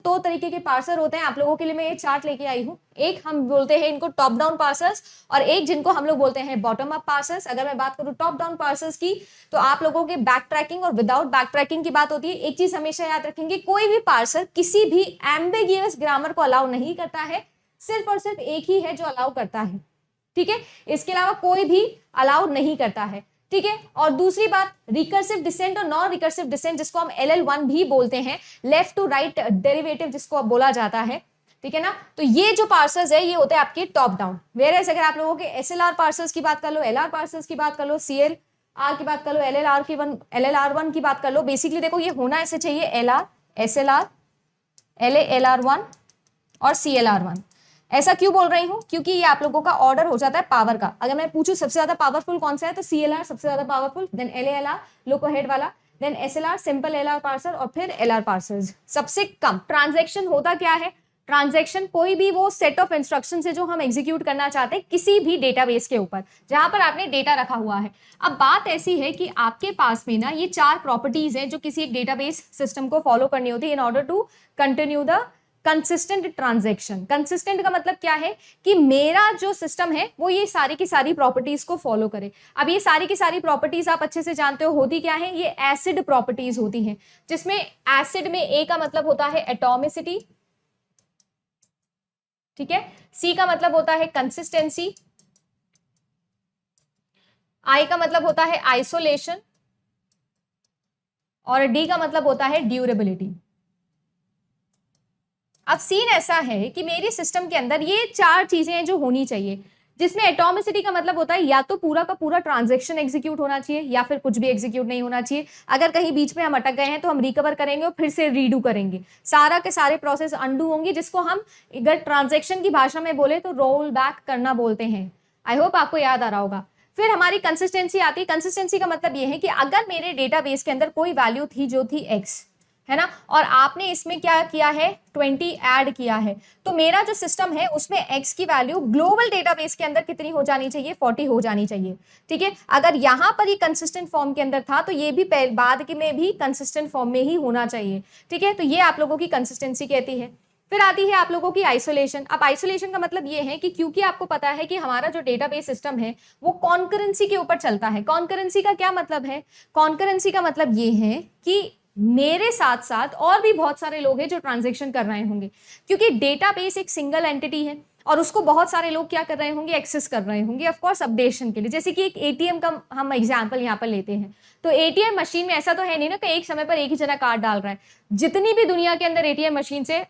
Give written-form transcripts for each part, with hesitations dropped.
दो तरीके के पार्सर होते हैं, आप लोगों के लिए मैं ये चार्ट लेके आई हूँ। एक हम बोलते हैं इनको टॉप डाउन पार्सर्स और एक जिनको हम लोग बोलते हैं बॉटम अप पार्सर्स। अगर मैं बात करूँ टॉप डाउन पार्सर्स की तो आप लोगों के बैक ट्रैकिंग और विदाउट बैक ट्रैकिंग की बात होती है। एक चीज हमेशा याद रखेंगे, कोई भी पार्सर किसी भी एम्बिगियस ग्रामर को अलाउ नहीं करता है, सिर्फ और सिर्फ एक ही है जो अलाउ करता है, ठीक है, इसके अलावा कोई भी अलाउ नहीं करता है, ठीक है। और दूसरी बात, रिकर्सिव डिसेंट और नॉन रिकर्सिव डिसेंट जिसको हम LL1 भी बोलते हैं, लेफ्ट टू राइट डेरिवेटिव जिसको अब बोला जाता है, ठीक है ना। तो ये जो पार्सर्स है ये होते हैं आपके टॉप डाउन। वेयरएज अगर आप लोगों के SLR पार्सर्स की बात कर लो, LR पार्सर्स की बात कर लो, CLR की बात कर लो, LLR1 की बात कर लो, बेसिकली देखो ये होना ऐसे चाहिए LR, SLR, LA-LR1 और CLR1। ऐसा क्यों बोल रही हूं, क्योंकि ये आप लोगों का ऑर्डर हो जाता है पावर का। अगर मैं पूछूं सबसे ज्यादा पावरफुल कौन सा है तो CLR सबसे ज्यादा powerful, then LA-LR look ahead वाला, then SLR simple LR parser और फिर LR पार्सर्स सबसे कम। ट्रांजैक्शन होता क्या है, ट्रांजैक्शन कोई भी वो सेट ऑफ इंस्ट्रक्शन है जो हम एग्जीक्यूट करना चाहते हैं किसी भी डेटाबेस के ऊपर जहां पर आपने डेटा रखा हुआ है। अब बात ऐसी है कि आपके पास में ना ये 4 प्रॉपर्टीज हैं जो किसी एक डेटाबेस सिस्टम को फॉलो करनी होती है in order to continue the consistent transaction. Consistent का मतलब क्या है कि मेरा जो सिस्टम है वो ये सारी की सारी प्रॉपर्टीज को फॉलो करे। अब ये सारी की सारी प्रॉपर्टीज आप अच्छे से जानते हो होती क्या है, ये एसिड प्रॉपर्टीज होती हैं, जिसमें एसिड में ए का मतलब होता है एटॉमिसिटी, ठीक है, सी का मतलब होता है कंसिस्टेंसी, आई का मतलब होता है आइसोलेशन और डी का मतलब होता है ड्यूरेबिलिटी। अब सीन ऐसा है कि मेरे सिस्टम के अंदर ये 4 चीजें हैं जो होनी चाहिए, जिसमें एटॉमिसिटी का मतलब होता है या तो पूरा का पूरा ट्रांजैक्शन एग्जीक्यूट होना चाहिए या फिर कुछ भी एग्जीक्यूट नहीं होना चाहिए। अगर कहीं बीच में हम अटक गए हैं तो हम रिकवर करेंगे और फिर से रीडू करेंगे, सारा के सारे प्रोसेस अंडू होंगे, जिसको हम अगर ट्रांजैक्शन की भाषा में बोले तो रोल बैक करना बोलते हैं। आई होप आपको याद आ रहा होगा। फिर हमारी कंसिस्टेंसी आती है। कंसिस्टेंसी का मतलब ये है कि अगर मेरे डेटाबेस के अंदर कोई वैल्यू थी जो थी x, है ना, और आपने इसमें क्या किया है 20 ऐड किया है, तो मेरा जो सिस्टम है उसमें x की वैल्यू ग्लोबल डेटाबेस के अंदर कितनी हो जानी चाहिए, 40 हो जानी चाहिए, ठीक है। अगर यहां पर ये कंसिस्टेंट फॉर्म के अंदर था तो ये भी बाद के में भी कंसिस्टेंट फॉर्म में ही होना चाहिए, ठीक है। तो ये आप लोगों की कंसिस्टेंसी कहती है। फिर आती है आप लोगों की आइसोलेशन। अब आइसोलेशन का मतलब ये है कि क्योंकि आपको पता है कि हमारा जो डेटाबेस सिस्टम है वो कॉन्करेंसी के ऊपर चलता है। कॉन्करेंसी का क्या मतलब है, कॉन्करेंसी का मतलब ये है कि मेरे साथ साथ और भी बहुत सारे लोग हैं जो ट्रांजैक्शन कर रहे होंगे, क्योंकि डेटाबेस एक सिंगल एंटिटी है और उसको बहुत सारे लोग क्या कर रहे होंगे, एक्सेस कर रहे होंगे, ऑफ कोर्स अपडेशन के लिए। जैसे कि एक ATM का हम एग्जांपल यहाँ पर लेते हैं, तो ATM मशीन में ऐसा तो है नहीं ना कि एक समय पर एक ही जना कार्ड डाल रहा है। जितनी भी दुनिया के अंदर ATM मशीन से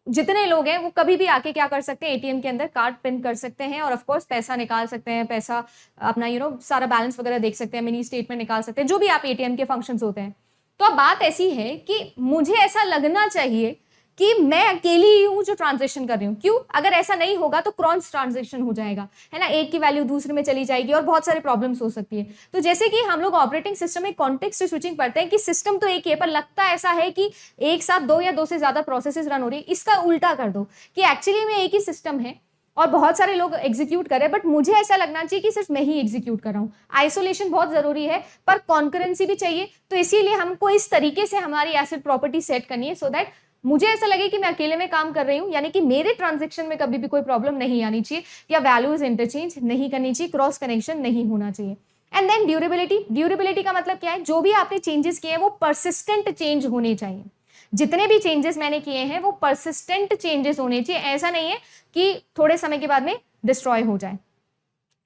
जितने लोग हैं वो कभी भी आके क्या कर सकते हैं, ATM के अंदर कार्ड प्रिंट कर सकते हैं और ऑफ कोर्स पैसा निकाल सकते हैं, पैसा अपना सारा बैलेंस वगैरह देख सकते हैं, मिनी स्टेटमेंट निकाल सकते हैं, जो भी आप ATM के फंक्शंस होते हैं। तो अब बात ऐसी है कि मुझे ऐसा लगना चाहिए कि मैं अकेली ही हूं जो ट्रांजैक्शन कर रही हूं। क्यों, अगर ऐसा नहीं होगा तो क्रॉस ट्रांजैक्शन हो जाएगा, है ना, एक की वैल्यू दूसरे में चली जाएगी और बहुत सारे प्रॉब्लम्स हो सकती है। तो जैसे कि हम लोग ऑपरेटिंग सिस्टम में कॉन्टेक्स्ट स्विचिंग पढ़ते हैं कि सिस्टम तो एक है पर लगता ऐसा है कि एक साथ 2 या 2 से ज्यादा प्रोसेसेस रन हो रही है। इसका उल्टा कर दो कि एक्चुअली में एक ही सिस्टम है और बहुत सारे लोग एग्जीक्यूट कर रहे हैं, बट मुझे ऐसा लगना चाहिए कि सिर्फ मैं ही एग्जीक्यूट कर रहा हूँ। आइसोलेशन बहुत जरूरी है पर कॉन्करेंसी भी चाहिए, तो इसीलिए हमको इस तरीके से हमारी एसिड प्रॉपर्टी सेट करनी है सो दैट मुझे ऐसा लगे कि मैं अकेले में काम कर रही हूँ, यानी कि मेरे ट्रांजैक्शन में कभी भी कोई प्रॉब्लम नहीं आनी चाहिए या वैल्यूज इंटरचेंज नहीं करनी चाहिए, क्रॉस कनेक्शन नहीं होना चाहिए। And then durability. ड्यूरेबिलिटी का मतलब क्या है, जो भी आपने चेंजेस किए हैं वो परसिस्टेंट चेंज होने चाहिए। जितने भी चेंजेस मैंने किए हैं वो परसिस्टेंट चेंजेस होने चाहिए, ऐसा नहीं है कि थोड़े समय के बाद में डिस्ट्रॉय हो जाए,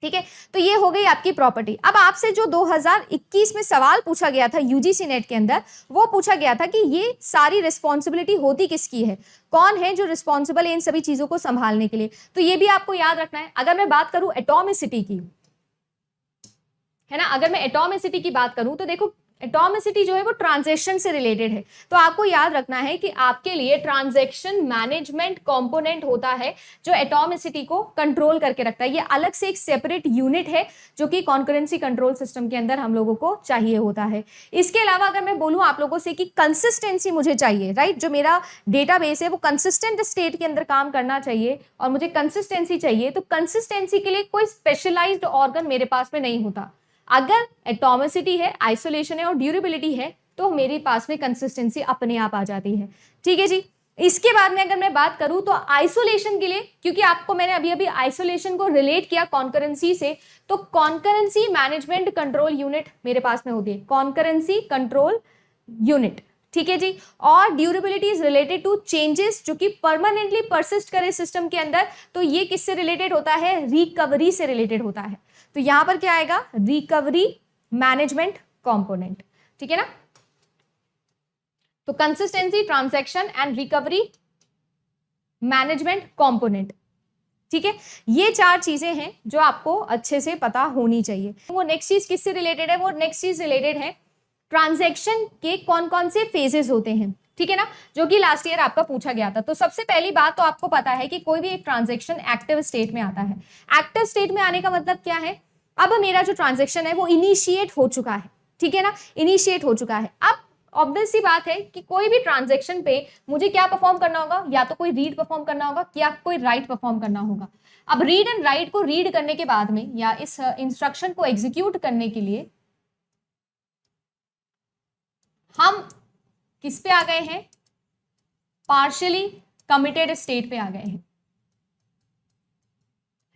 ठीक है। तो ये हो गई आपकी प्रॉपर्टी। अब आपसे जो 2021 में सवाल पूछा गया था UGC नेट के अंदर, वो पूछा गया था कि ये सारी रिस्पॉन्सिबिलिटी होती किसकी है, कौन है जो रिस्पॉन्सिबल है इन सभी चीजों को संभालने के लिए। तो ये भी आपको याद रखना है। अगर मैं बात करूं एटॉमिसिटी की, है ना, अगर मैं एटॉमिसिटी की बात करूं तो देखो एटॉमिसिटी जो है वो ट्रांजैक्शन से रिलेटेड है। तो आपको याद रखना है कि आपके लिए ट्रांजैक्शन मैनेजमेंट कंपोनेंट होता है जो एटॉमिसिटी को कंट्रोल करके रखता है। ये अलग से एक सेपरेट यूनिट है जो कि कॉन्करेंसी कंट्रोल सिस्टम के अंदर हम लोगों को चाहिए होता है। इसके अलावा अगर मैं बोलूं आप लोगों से कि कंसिस्टेंसी मुझे चाहिए, राइट, जो मेरा डेटाबेस है वो कंसिस्टेंट स्टेट के अंदर काम करना चाहिए और मुझे कंसिस्टेंसी चाहिए, तो कंसिस्टेंसी के लिए कोई स्पेशलाइज्ड ऑर्गन मेरे पास में नहीं होता। अगर एटॉमिसिटी है, आइसोलेशन है और ड्यूरेबिलिटी है तो मेरे पास में कंसिस्टेंसी अपने आप आ जाती है, ठीक है जी। इसके बाद में अगर मैं बात करूं तो आइसोलेशन के लिए, क्योंकि आपको मैंने अभी अभी आइसोलेशन को रिलेट किया कॉन्करेंसी से, तो कॉन्करेंसी मैनेजमेंट कंट्रोल यूनिट मेरे पास में होती है, कॉन्करेंसी कंट्रोल यूनिट, ठीक है जी। और durability is related to changes जो कि परमानेंटली परसिस्ट करे सिस्टम के अंदर, तो ये किससे रिलेटेड होता है, रिकवरी से रिलेटेड होता है। तो यहां पर क्या आएगा, रिकवरी मैनेजमेंट कंपोनेंट, ठीक है ना। तो consistency, transaction and recovery management component, ठीक है। ये चार चीजें हैं जो आपको अच्छे से पता होनी चाहिए। वो नेक्स्ट चीज किससे रिलेटेड है, वो नेक्स्ट चीज रिलेटेड है ट्रांजैक्शन के कौन कौन से फेजेस होते हैं, ठीक है ना, जो कि लास्ट ईयर आपका पूछा गया था। तो सबसे पहली बात तो आपको पता है कि कोई भी एक ट्रांजैक्शन एक्टिव स्टेट में आता है। एक्टिव स्टेट में आने का मतलब क्या है, अब मेरा जो ट्रांजैक्शन है वो इनिशिएट हो चुका है, ठीक है ना, इनिशिएट हो चुका है। अब ऑब्वियस सी बात है कि कोई भी ट्रांजैक्शन पे मुझे क्या परफॉर्म करना होगा, या तो कोई रीड परफॉर्म करना होगा या कोई राइट परफॉर्म करना होगा। अब रीड एंड राइट को रीड करने के बाद में या इस इंस्ट्रक्शन को एग्जीक्यूट करने के लिए हम किस पे आ गए हैं, पार्शियली कमिटेड स्टेट पे आ गए हैं,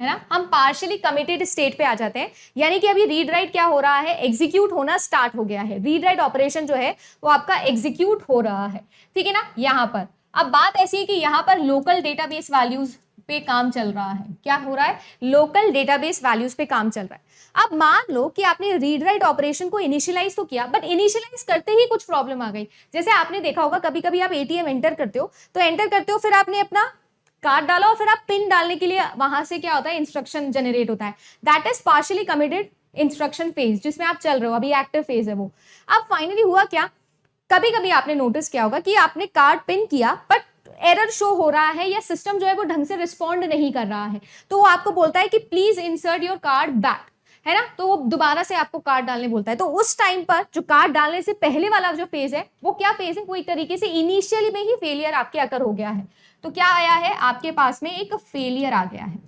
है ना। हम पार्शियली कमिटेड स्टेट पे आ जाते हैं, यानी कि अभी रीड राइट क्या हो रहा है, एग्जीक्यूट होना स्टार्ट हो गया है। रीड राइट ऑपरेशन जो है वो आपका एग्जीक्यूट हो रहा है, ठीक है ना। यहां पर अब बात ऐसी है कि यहां पर लोकल डेटाबेस वैल्यूज पे काम चल रहा है। क्या हो रहा है, लोकल डेटाबेस वैल्यूज पे काम चल रहा है। अब मान लो कि आपने रीड राइट ऑपरेशन को इनिशियलाइज तो किया, बट इनिशियलाइज करते ही कुछ प्रॉब्लम आ गई। जैसे आपने देखा होगा कभी कभी आप एटीएम एंटर करते हो, तो एंटर करते हो, फिर आपने अपना कार्ड डाला और फिर आप पिन डालने के लिए वहां से क्या होता है, इंस्ट्रक्शन जनरेट होता है। That is partially committed instruction phase, जिसमें आप चल रहे हो, अभी एक्टिव फेज है वो। अब फाइनली हुआ क्या, कभी कभी आपने नोटिस किया होगा कि आपने कार्ड पिन किया बट एरर शो हो रहा है, या सिस्टम जो है वो ढंग से रिस्पॉन्ड नहीं कर रहा है, तो वो आपको बोलता है कि please insert your card back, है ना। तो वो दोबारा से आपको कार्ड डालने बोलता है। तो उस टाइम पर जो कार्ड डालने से पहले वाला जो फेज है वो क्या फेज है, वो एक तरीके से इनिशियली में ही फेलियर आपके अकर हो गया है। तो क्या आया है, आपके पास में एक फेलियर आ गया है,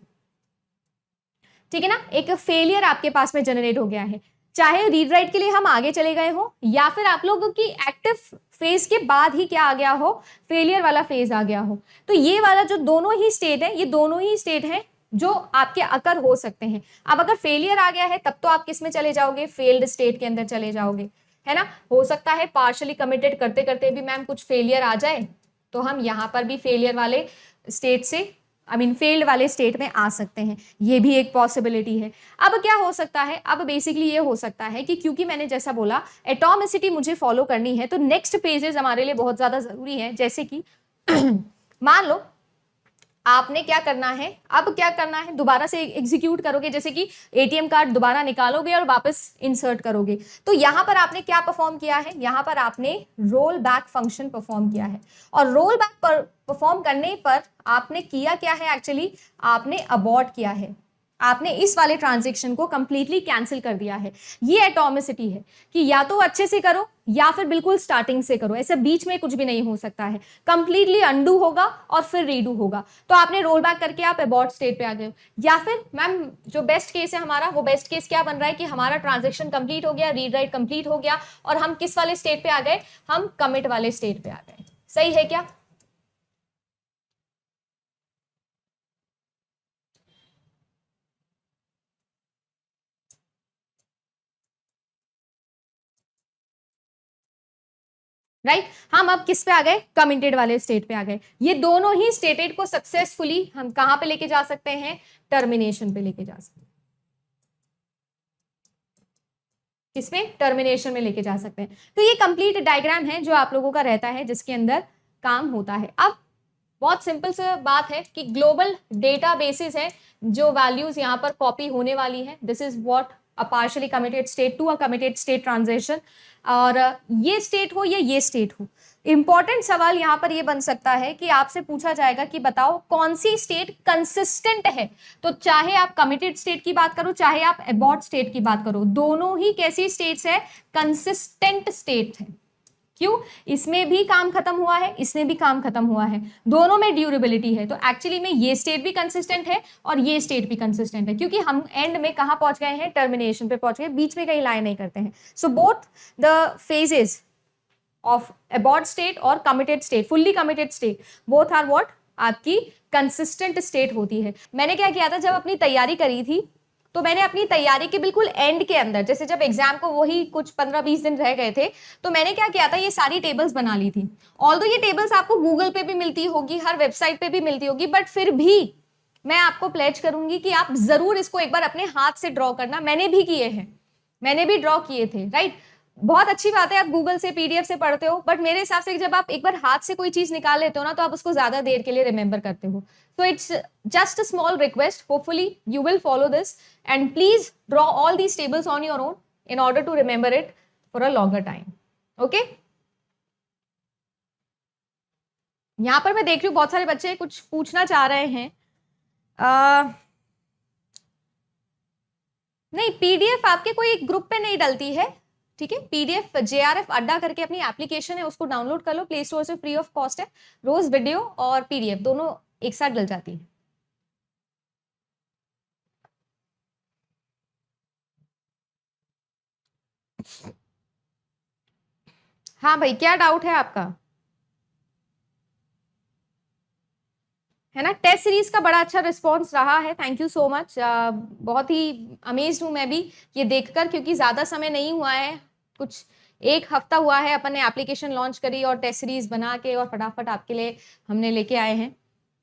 ठीक है ना, एक फेलियर आपके पास में जनरेट हो गया है। चाहे रीड राइट के लिए हम आगे चले गए हो, या फिर आप लोगों की एक्टिव फेज के बाद ही क्या आ गया हो, फेलियर वाला फेज आ गया हो। तो ये वाला जो दोनों ही स्टेट है, ये दोनों ही स्टेट है जो आपके अकर हो सकते हैं। अब अगर फेलियर आ गया है तब तो आप किस में चले जाओगे, फेल्ड स्टेट के अंदर चले जाओगे, है ना। हो सकता है पार्शियली कमिटेड करते करते भी मैम कुछ फेलियर आ जाए, तो हम यहाँ पर भी फेलियर वाले स्टेट से फेल्ड वाले स्टेट में आ सकते हैं, ये भी एक पॉसिबिलिटी है। अब क्या हो सकता है, अब बेसिकली ये हो सकता है कि क्योंकि मैंने जैसा बोला एटॉमिसिटी मुझे फॉलो करनी है, तो नेक्स्ट फेजेस हमारे लिए बहुत ज्यादा जरूरी है। जैसे कि मान लो आपने क्या करना है, अब क्या करना है, दोबारा से एग्जीक्यूट करोगे, जैसे कि एटीएम कार्ड दोबारा निकालोगे और वापस इंसर्ट करोगे। तो यहां पर आपने क्या परफॉर्म किया है, यहां पर आपने रोल बैक फंक्शन परफॉर्म किया है। और रोल बैक पर परफॉर्म करने पर आपने किया क्या है, एक्चुअली आपने अबॉर्ट किया है, आपने इस वाले ट्रांजेक्शन को कंप्लीटली कैंसिल कर दिया है। ये एटॉमिसिटी है कि या तो अच्छे से करो या फिर बिल्कुल स्टार्टिंग से करो, ऐसे बीच में कुछ भी नहीं हो सकता है। कंप्लीटली अंडू होगा और फिर रीडू होगा। तो आपने रोल बैक करके आप अबॉर्ट स्टेट पे आ गए हो, या फिर मैम जो बेस्ट केस है हमारा, वो बेस्ट केस क्या बन रहा है कि हमारा ट्रांजेक्शन कंप्लीट हो गया, रीड राइट कंप्लीट हो गया, और हम किस वाले स्टेट पे आ गए, हम कमिट वाले स्टेट पे आ गए। सही है क्या? राइट हम अब किस पे आ गए, कमिटेड वाले स्टेट पे आ गए। ये दोनों ही स्टेटेड को सक्सेसफुली हम कहां पे लेके जा सकते हैं, टर्मिनेशन पे लेके जा सकते हैं। किसमें, टर्मिनेशन में लेके जा सकते हैं। तो ये कंप्लीट डायग्राम है जो आप लोगों का रहता है, जिसके अंदर काम होता है। अब बहुत सिंपल सा बात है कि ग्लोबल डेटा बेसिस है जो वैल्यूज यहाँ पर कॉपी होने वाली है। This is what a partially committed state to a committed state transition. और ये स्टेट हो या ये स्टेट हो, इंपॉर्टेंट सवाल यहाँ पर ये बन सकता है कि आपसे पूछा जाएगा कि बताओ कौन सी स्टेट कंसिस्टेंट है। तो चाहे आप कमिटेड स्टेट की बात करो, चाहे आप अबॉर्ट स्टेट की बात करो, दोनों ही कैसी स्टेट्स है, कंसिस्टेंट स्टेट है। क्यों, इसमें भी काम खत्म हुआ है, इसमें भी काम खत्म हुआ है, दोनों में ड्यूरेबिलिटी है। तो एक्चुअली में ये स्टेट भी कंसिस्टेंट है और ये स्टेट भी कंसिस्टेंट है, क्योंकि हम एंड में कहां पहुंच गए हैं, टर्मिनेशन पे पहुंच गए, बीच में कहीं लाए नहीं करते हैं। So both the phases of aborted state और committed state, fully committed state, both are what, आपकी कंसिस्टेंट स्टेट होती है। मैंने क्या किया था, जब अपनी तैयारी करी थी तो मैंने अपनी तैयारी के बिल्कुल एंड के अंदर, जैसे जब एग्जाम को वही कुछ 15-20 दिन रह गए थे, तो मैंने क्या किया था, ये सारी टेबल्स बना ली थी। ऑल्दो ये टेबल्स आपको गूगल पे भी मिलती होगी, हर वेबसाइट पे भी मिलती होगी, बट फिर भी मैं आपको प्लेज करूंगी कि आप जरूर इसको एक बार अपने हाथ से ड्रॉ करना। मैंने भी किए हैं, मैंने भी ड्रॉ किए थे, राइट। बहुत अच्छी बात है आप गूगल से पीडीएफ से पढ़ते हो, बट मेरे हिसाब से जब आप एक बार हाथ से कोई चीज निकाल लेते हो ना, तो आप उसको ज्यादा देर के लिए रिमेंबर करते हो। So it's just a small request. Hopefully you will follow this and please draw all these tables on your own in order to remember it for a longer time. Okay? यहां पर मैं देख रही हूँ बहुत सारे बच्चे कुछ पूछना चाह रहे हैं। नहीं, पीडीएफ आपके कोई एक ग्रुप पे नहीं डलती है, ठीक है। पीडीएफ जेआरएफ अड्डा करके अपनी एप्लीकेशन है, उसको डाउनलोड कर लो, प्ले स्टोर से फ्री ऑफ कॉस्ट है। रोज वीडियो और पीडीएफ दोनों एक साथ डल जाती है। हाँ भाई, क्या डाउट है आपका, है ना। टेस्ट सीरीज का बड़ा अच्छा रिस्पांस रहा है, थैंक यू सो मच। बहुत ही अमेज्ड हूं मैं भी ये देखकर, क्योंकि ज्यादा समय नहीं हुआ है, कुछ 1 हफ्ता हुआ है अपन ने एप्लीकेशन लॉन्च करी और टेस्ट सीरीज बना के और फटाफट आपके लिए हमने लेके आए हैं।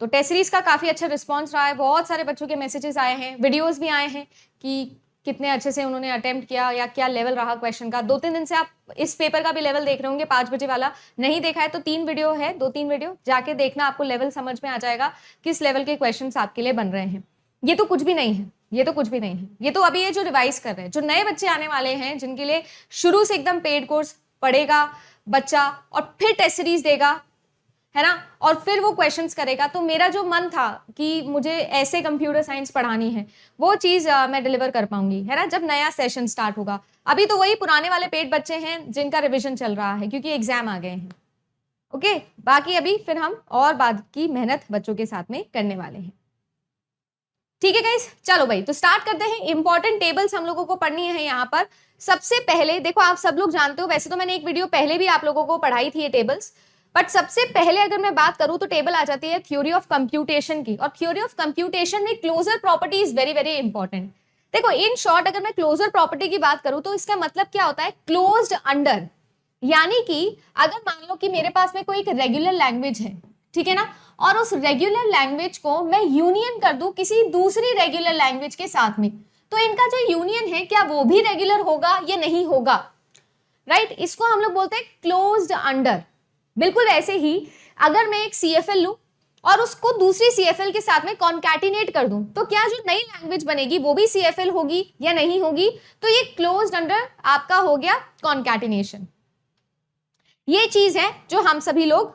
तो टेस्ट सीरीज का काफी अच्छा रिस्पांस रहा है, बहुत सारे बच्चों के मैसेजेस आए हैं, वीडियोस भी आए हैं कि कितने अच्छे से उन्होंने अटेम्प्ट किया या क्या लेवल रहा क्वेश्चन का। 2-3 दिन से आप इस पेपर का भी लेवल देख रहे होंगे, 5 बजे वाला नहीं देखा है तो 3 वीडियो है, 2-3 वीडियो जाके देखना, आपको लेवल समझ में आ जाएगा किस लेवल के क्वेश्चन आपके लिए बन रहे हैं। ये तो कुछ भी नहीं है, ये तो कुछ भी नहीं है, ये तो अभी ये जो रिवाइज कर रहे हैं, जो नए बच्चे आने वाले हैं, जिनके लिए शुरू से एकदम पेड कोर्स पढ़ेगा बच्चा और फिर टेस्ट सीरीज देगा, है ना, और फिर वो क्वेश्चंस करेगा। तो मेरा जो मन था कि मुझे ऐसे कंप्यूटर साइंस पढ़ानी है, वो चीज मैं डिलीवर कर पाऊंगी, है ना, जब नया सेशन स्टार्ट होगा। अभी तो वही पुराने वाले पेड बच्चे हैं जिनका रिवीजन चल रहा है, क्योंकि एग्जाम आ गए हैं। ओके, बाकी अभी फिर हम और बाद की मेहनत बच्चों के साथ में करने वाले हैं। ठीक है गाइस, चलो भाई तो स्टार्ट करते हैं। इंपॉर्टेंट टेबल्स हम लोगों को पढ़नी है यहाँ पर। सबसे पहले देखो, आप सब लोग जानते हो, वैसे तो मैंने एक वीडियो पहले भी आप लोगों को पढ़ाई थी ये टेबल्स, बट सबसे पहले अगर मैं बात करूं तो टेबल आ जाती है थ्योरी ऑफ कंप्यूटेशन की। और थ्योरी ऑफ कंप्यूटेशन में closure property is very very important. देखो इन शॉर्ट अगर मैं क्लोजर प्रॉपर्टी की बात करूं तो इसका मतलब क्या होता है, क्लोज्ड अंडर। यानी कि अगर मान लो कि मेरे पास में कोई एक रेगुलर लैंग्वेज है, ठीक है ना, और उस रेगुलर लैंग्वेज को मैं यूनियन कर दूं किसी दूसरी रेगुलर लैंग्वेज के साथ में, तो इनका जो यूनियन है क्या वो भी रेगुलर होगा या नहीं होगा, राइट। इसको हम लोग बोलते हैं क्लोज्ड अंडर। बिल्कुल ऐसे ही अगर मैं एक CFL लूं और उसको दूसरी CFL के साथ में कॉन्कैटिनेट कर दूं, तो क्या जो नई लैंग्वेज बनेगी वो भी CFL होगी या नहीं होगी, तो ये क्लोज्ड अंडर आपका हो गया कॉन्कैटिनेशन। ये चीज है जो हम सभी लोग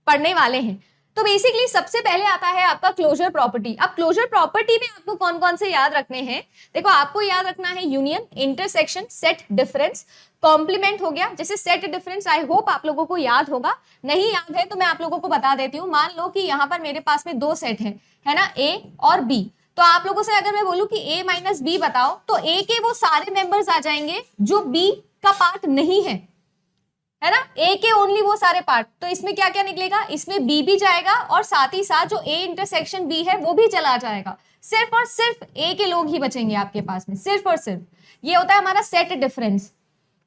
पढ़ने वाले हैं। तो बेसिकली सबसे पहले आता है आपका क्लोजर प्रॉपर्टी। अब क्लोजर प्रॉपर्टी में आपको कौन कौन से याद रखने हैं, देखो आपको याद रखना है union, intersection, set, difference, complement हो गया। जैसे सेट डिफरेंस आई होप आप लोगों को याद होगा, नहीं याद है तो मैं आप लोगों को बता देती हूँ। मान लो कि यहाँ पर मेरे पास में 2 सेट है ना, A और B। तो आप लोगों से अगर मैं बोलूं कि A माइनस B बताओ, तो A के वो सारे मेंबर्स आ जाएंगे जो B का पार्ट नहीं है ना, A के ओनली वो सारे पार्ट। तो इसमें क्या क्या निकलेगा, इसमें B भी जाएगा और साथ ही साथ जो A इंटरसेक्शन B है वो भी चला जाएगा। सिर्फ और सिर्फ A के लोग ही बचेंगे आपके पास में, सिर्फ और सिर्फ। ये होता है हमारा सेट डिफरेंस।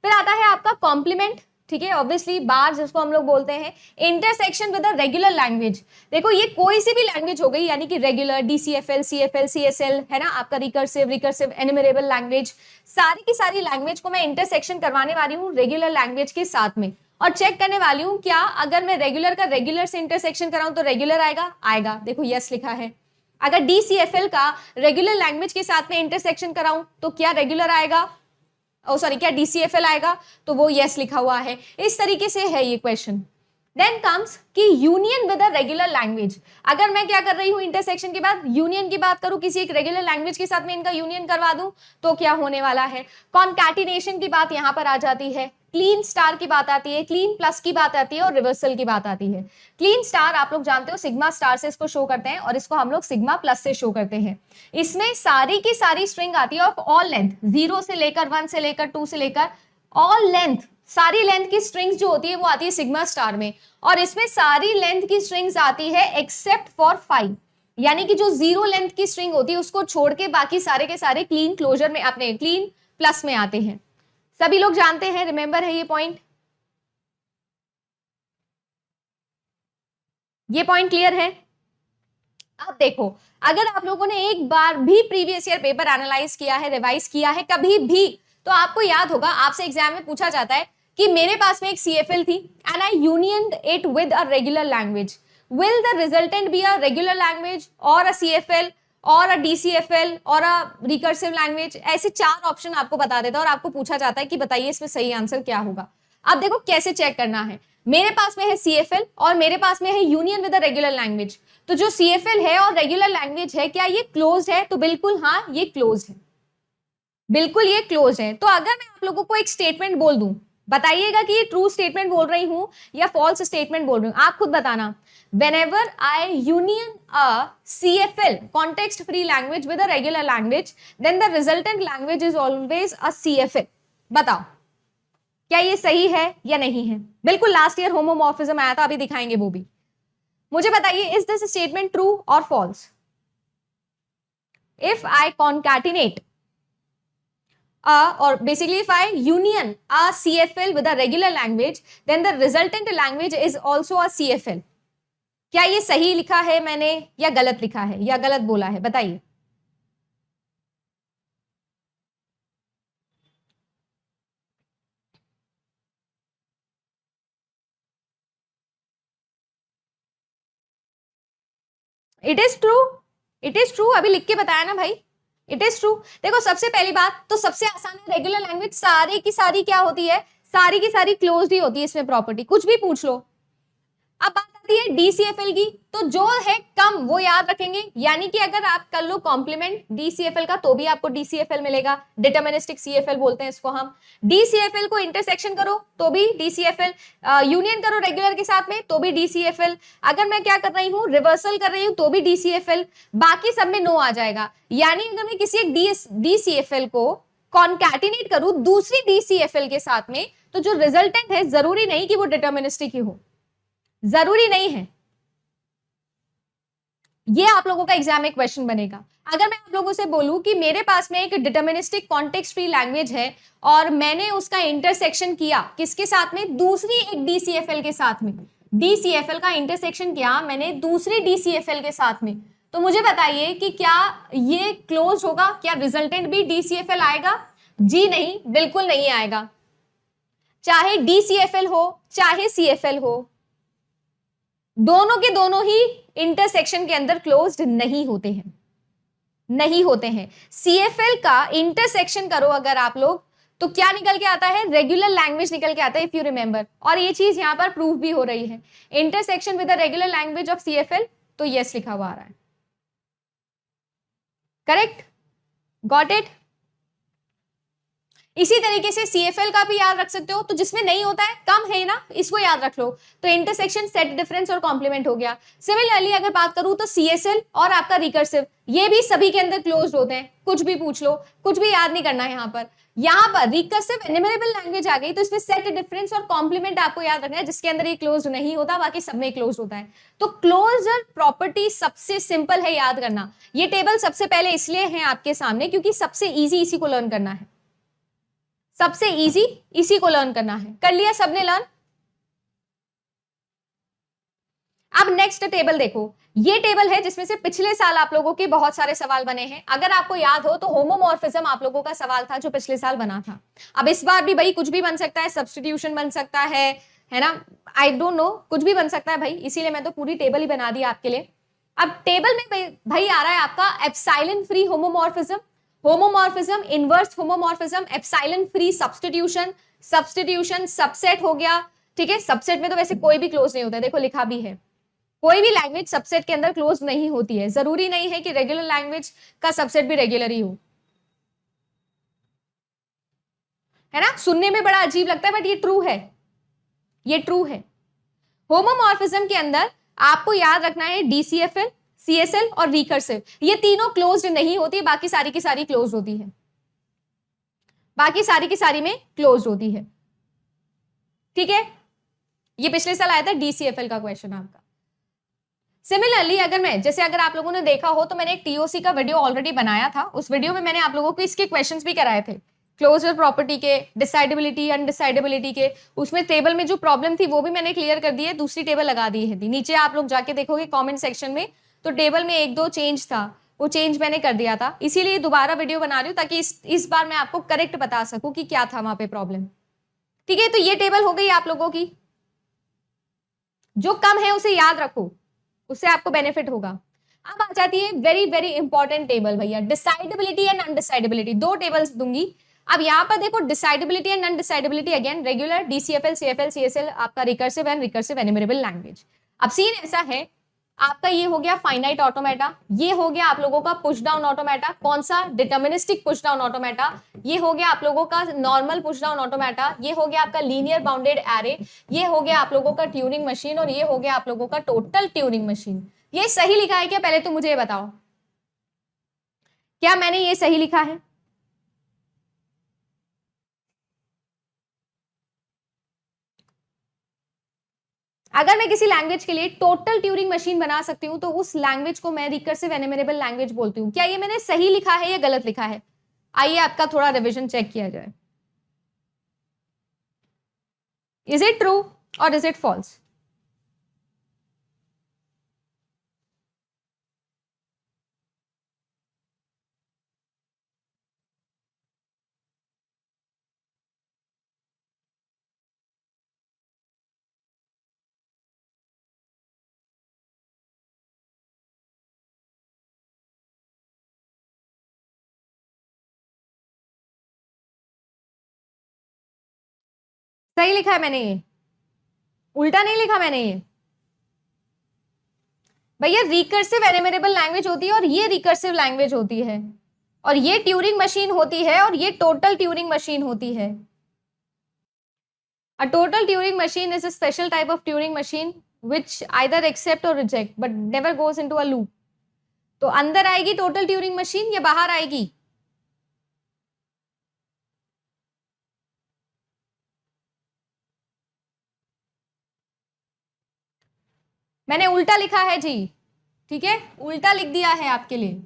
फिर आता है आपका कॉम्प्लीमेंट, ठीक है, ऑब्वियसली बार जिसको हम लोग बोलते हैं। Intersection with a regular language, देखो ये कोई सी भी लैंग्वेज हो गई, यानी कि रेगुलर, DCFL, CFL, CSL, है ना, आपका रिकर्सिव, एनिमरेबल लैंग्वेज, सारी की सारी लैंग्वेज को मैं इंटरसेक्शन करवाने वाली हूँ रेगुलर लैंग्वेज के साथ में, और चेक करने वाली हूँ क्या अगर मैं रेगुलर का रेगुलर से इंटरसेक्शन कराऊं तो रेगुलर आएगा। देखो यस लिखा है। अगर DCFL का रेगुलर लैंग्वेज के साथ में इंटरसेक्शन कराऊं तो क्या रेगुलर आएगा, क्या DCFL आएगा, तो वो यस लिखा हुआ है। इस तरीके से है ये क्वेश्चन। देन कम्स कि union with a regular language. अगर मैं क्या कर रही हूं, इंटरसेक्शन के बाद यूनियन की बात करूं, किसी एक रेगुलर लैंग्वेज के साथ में इनका यूनियन करवा दूं, तो क्या होने वाला है। कॉन्कैटिनेशन की बात यहां पर आ जाती है, क्लीन स्टार की बात आती है, क्लीन प्लस की बात आती है और रिवर्सल की बात आती है। क्लीन स्टार आप लोग जानते हो सिग्मा स्टार से इसको शो करते हैं और इसको हम लोग सिग्मा प्लस से शो करते हैं। इसमें सारी की सारी स्ट्रिंग आती है ऑफ ऑल लेंथ, 0 से लेकर 1 से लेकर 2 से लेकर ऑल लेंथ, सारी लेंथ की स्ट्रिंग्स जो होती है वो आती है सिग्मा स्टार में, और इसमें सारी लेंथ की स्ट्रिंग्स आती है एक्सेप्ट फॉर 5, यानी कि जो 0 लेंथ की स्ट्रिंग होती है उसको छोड़ के बाकी सारे के सारे क्लीन क्लोजर में, अपने क्लीन प्लस में आते हैं। सभी लोग जानते हैं, रिमेंबर है ये पॉइंट? ये पॉइंट क्लियर है? अब देखो, अगर आप लोगों ने एक बार भी प्रीवियस ईयर पेपर एनालाइज किया है, रिवाइज किया है कभी भी, तो आपको याद होगा, आपसे एग्जाम में पूछा जाता है कि मेरे पास में एक CFL थी and I unioned it with a regular language, will the resultant be a regular language और अ CFL और अ DCFL और अ रिकर्सिव लैंग्वेज? ऐसे 4 ऑप्शन आपको बता देता है और आपको पूछा जाता है कि बताइए इसमें सही आंसर क्या होगा। अब देखो कैसे चेक करना है, मेरे पास में है CFL और मेरे पास में है union with a regular language, तो जो CFL है और रेगुलर लैंग्वेज है, क्या ये क्लोज्ड है? तो बिल्कुल हाँ, ये क्लोज्ड है, बिल्कुल ये क्लोज है। तो अगर मैं आप लोगों को एक स्टेटमेंट बोल दूं, बताइएगा कि ये ट्रू स्टेटमेंट बोल रही हूं या फॉल्स स्टेटमेंट बोल रही हूं, आप खुद बताना। whenever I union a CFL context free language with a regular language, then the resultant language is always a CFL। बताओ क्या ये सही है या नहीं है? बिल्कुल लास्ट ईयर होमोमॉर्फिज्म आया था, अभी दिखाएंगे वो भी। मुझे बताइए, इज दिस स्टेटमेंट ट्रू और false? If I concatenate or basically if I union a CFL with a regular language, then the resultant language is also a CFL। क्या ये सही लिखा है मैंने या गलत लिखा है या गलत बोला है? बताइए। It is true, it is true, अभी लिख के बताया ना भाई, इट इज ट्रू। देखो सबसे पहली बात तो सबसे आसान है, रेगुलर लैंग्वेज सारी की सारी क्या होती है? सारी की सारी क्लोज्ड ही होती है, इसमें प्रॉपर्टी कुछ भी पूछ लो। अब बात आती है DCFL की, तो जो है कम वो याद रखेंगे, यानी कि अगर आप कर लो कॉम्प्लीमेंट DCFL का तो भी आपको DCFL मिलेगा, डिटरमिनिस्टिक CFL बोलते हैं इसको हम। DCFL को इंटरसेक्शन करो तो भी DCFL, यूनियन करो रेगुलर के साथ में तो भी DCFL, अगर मैं क्या कर रही हूँ रिवर्सल कर रही हूँ तो भी DCFL, बाकी सब में नो आ जाएगा। यानी अगर मैं किसी एक DCFL को कॉन्कैटिनेट करूं दूसरी DCFL के साथ में, तो जो रिजल्टेंट है जरूरी नहीं कि वो डिटरमिनिस्टिक ही हो, जरूरी नहीं है। ये आप लोगों का एग्जाम में क्वेश्चन बनेगा। अगर मैं आप लोगों से बोलूं कि मेरे पास में एक डिटरमिनिस्टिक कॉन्टेक्स्ट फ्री लैंग्वेज है और मैंने उसका इंटरसेक्शन किया किसके साथ में? दूसरी एक DCFL के साथ में। DCFL का इंटरसेक्शन किया मैंने दूसरी DCFL के साथ में, तो मुझे बताइए कि क्या ये क्लोज होगा? क्या रिजल्टेंट भी DCFL आएगा? जी नहीं, बिल्कुल नहीं आएगा। चाहे DCFL हो चाहे CFL हो, दोनों के दोनों ही इंटरसेक्शन के अंदर क्लोज्ड नहीं होते हैं, नहीं होते हैं। CFL का इंटरसेक्शन करो अगर आप लोग तो क्या निकल के आता है? रेगुलर लैंग्वेज निकल के आता है, इफ यू रिमेंबर। और ये चीज यहां पर प्रूफ भी हो रही है, intersection with the regular language of CFL, तो यस लिखा हुआ आ रहा है। Correct, got it. इसी तरीके से CFL का भी याद रख सकते हो, तो जिसमें नहीं होता है, कम है ना, इसको याद रख लो, तो इंटरसेक्शन, सेट डिफरेंस और कॉम्प्लीमेंट हो गया। सिमिलरली अगर बात करूं तो CSL और आपका रिकर्सिव, ये भी सभी के अंदर क्लोज्ड होते हैं, कुछ भी पूछ लो, कुछ भी याद नहीं करना है। यहाँ पर रिकर्सिव एनिमरेबल लैंग्वेज आ गई तो इसमें सेट डिफरेंस और कॉम्प्लीमेंट आपको याद रखना है, जिसके अंदर ये क्लोज्ड नहीं होता, बाकी सब में क्लोज्ड होता है। तो क्लोजर प्रॉपर्टी सबसे सिंपल है याद करना। ये टेबल सबसे पहले इसलिए है आपके सामने क्योंकि सबसे ईजी इसी को लर्न करना है, सबसे इजी इसी को लर्न करना है। कर लिया सबने लर्न? अब नेक्स्ट टेबल देखो, ये टेबल है जिसमें से पिछले साल आप लोगों के बहुत सारे सवाल बने हैं। अगर आपको याद हो तो होमोमॉर्फिज्म आप लोगों का सवाल था जो पिछले साल बना था। अब इस बार भी भाई कुछ भी बन सकता है, सब्स्टिट्यूशन बन सकता है ना, आई डोंट नो, कुछ भी बन सकता है भाई, इसीलिए मैं तो पूरी टेबल ही बना दी आपके लिए। अब टेबल में भाई आ रहा है आपका epsilon free homomorphism, homomorphism, inverse homomorphism, epsilon free substitution, substitution subset हो गया। ठीक है, सबसेट में तो वैसे कोई भी क्लोज नहीं होता है, देखो लिखा भी है, कोई भी लैंग्वेज सबसेट के अंदर क्लोज नहीं होती है। जरूरी नहीं है कि रेगुलर लैंग्वेज का सबसेट भी रेगुलर ही हो, है ना। सुनने में बड़ा अजीब लगता है बट ये ट्रू है, ये ट्रू है। होमोमॉर्फिज्म के अंदर आपको याद रखना है DCFL, CSL और रिकर्सिव, ये तीनों क्लोज्ड नहीं होती, बाकी सारी की सारी क्लोज होती है, बाकी सारी की सारी में क्लोज होती है। ठीक है, ये पिछले साल आया था DCFL का क्वेश्चन आपका। सिमिलरली अगर मैं, जैसे अगर आप लोगों ने देखा हो तो मैंने एक TOC का वीडियो ऑलरेडी बनाया था, उस वीडियो में मैंने आप लोगों को इसके क्वेश्चंस भी कराए थे, क्लोजर प्रॉपर्टी के, डिसाइडेबिलिटी, अनडिसाइडेबिलिटी के। उसमें टेबल में जो प्रॉब्लम थी वो भी मैंने क्लियर कर दी है, दूसरी टेबल लगा दी है। नीचे आप लोग जाके देखोगे कमेंट सेक्शन में, तो टेबल में 1-2 चेंज था, वो चेंज मैंने कर दिया था, इसीलिए दोबारा वीडियो बना रही हूँ ताकि इस बार मैं आपको करेक्ट बता सकूं कि क्या था वहां पे प्रॉब्लम। ठीक है, तो ये टेबल हो गई आप लोगों की। जो कम है उसे याद रखो, उससे आपको बेनिफिट होगा। अब आ जाती है वेरी वेरी इंपॉर्टेंट टेबल भैया, डिसाइडेबिलिटी एंड अनडिसाइडेबिलिटी। 2 टेबल्स दूंगी। अब यहाँ पर देखो decidability and undecidability, again regular, DCFL, CFL, CSL, आपका recursive and recursive enumerable language. अब सीन ऐसा है, आपका ये हो गया फाइनाइट ऑटोमेटा, ये हो गया आप लोगों का पुश डाउन ऑटोमेटा। कौन सा? Deterministic push down automata. ये हो गया आप लोगों का नॉर्मल पुश डाउन ऑटोमेटा। ये हो गया आपका लीनियर बाउंडेड एरे। ये हो गया आप लोगों का ट्यूरिंग मशीन, और ये हो गया आप लोगों का टोटल ट्यूरिंग मशीन। ये सही लिखा है क्या? पहले तो मुझे ये बताओ, क्या मैंने ये सही लिखा है? अगर मैं किसी लैंग्वेज के लिए टोटल ट्यूरिंग मशीन बना सकती हूं तो उस लैंग्वेज को मैं रिकर्सिव एनिमरेबल लैंग्वेज बोलती हूं। क्या ये मैंने सही लिखा है या गलत लिखा है? आइए आपका थोड़ा रिवीजन चेक किया जाए। इज इट ट्रू और इज इट फॉल्स? सही लिखा है मैंने, ये उल्टा नहीं लिखा मैंने ये। भैया रिकर्सिव एनिमरेबल लैंग्वेज होती है और ये रिकर्सिव लैंग्वेज होती है, और ये ट्यूरिंग मशीन होती है, और ये टोटल ट्यूरिंग मशीन होती है। A total Turing machine is a special type of Turing machine which either accept or reject but never goes into a loop. तो अंदर आएगी टोटल ट्यूरिंग मशीन या बाहर आएगी? मैंने उल्टा लिखा है जी, ठीक है, उल्टा लिख दिया है आपके लिए।